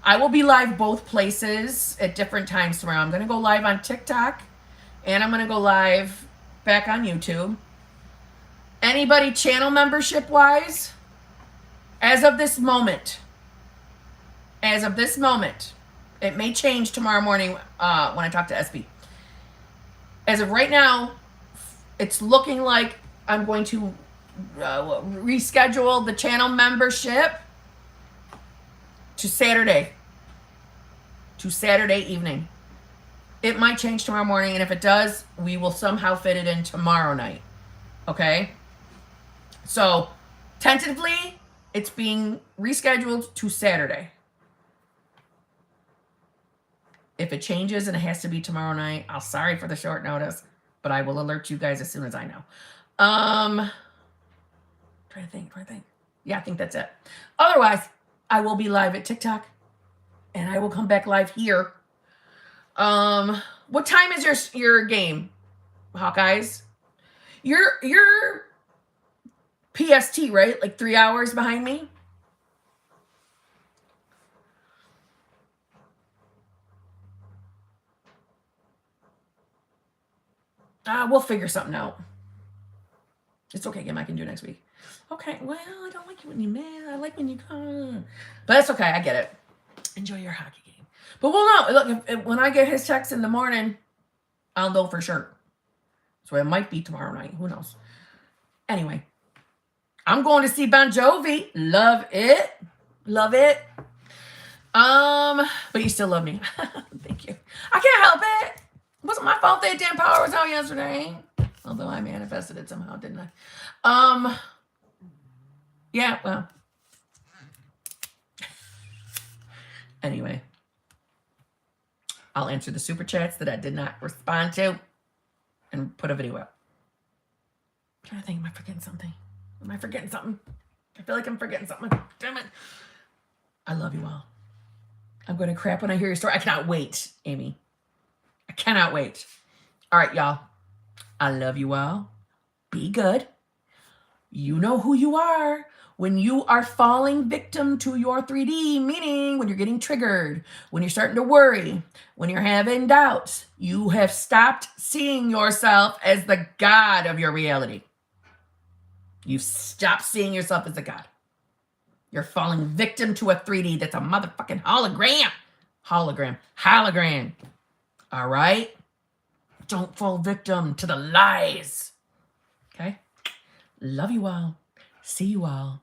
S1: I will be live both places at different times tomorrow. I'm going to go live on TikTok and I'm going to go live back on YouTube. Anybody channel membership wise, as of this moment, it may change tomorrow morning when I talk to SB. As of right now, it's looking like I'm going to reschedule the channel membership to Saturday evening. It might change tomorrow morning, and if it does, we will somehow fit it in tomorrow night. Okay? So, tentatively, it's being rescheduled to Saturday. If it changes and it has to be tomorrow night, I'm sorry for the short notice, but I will alert you guys as soon as I know. Try to think. Yeah, I think that's it. Otherwise, I will be live at TikTok, and I will come back live here. What time is your game, Hawkeyes? You're PST, right? Like 3 hours behind me? We'll figure something out. It's okay, Kim. I can do it next week. Okay, well, I don't like you when you're mad. I like when you come. But that's okay. I get it. Enjoy your hockey game. But we'll know. Look, if when I get his text in the morning, I'll know for sure. So it might be tomorrow night. Who knows? Anyway, I'm going to see Bon Jovi. Love it. Love it. But you still love me. Thank you. I can't help it. It wasn't my fault that damn power was out yesterday. Although I manifested it somehow, didn't I? Yeah, well. Anyway. I'll answer the super chats that I did not respond to and put a video up. I'm trying to think, am I forgetting something? I feel like I'm forgetting something. Damn it. I love you all. I'm going to crap when I hear your story. I cannot wait, Amy. I cannot wait. All right, y'all. I love you all. Be good. You know who you are. When you are falling victim to your 3D, meaning when you're getting triggered, when you're starting to worry, when you're having doubts, you have stopped seeing yourself as the God of your reality. You've stopped seeing yourself as a God. You're falling victim to a 3D that's a motherfucking hologram. Hologram. All right? Don't fall victim to the lies. Okay? Love you all. See you all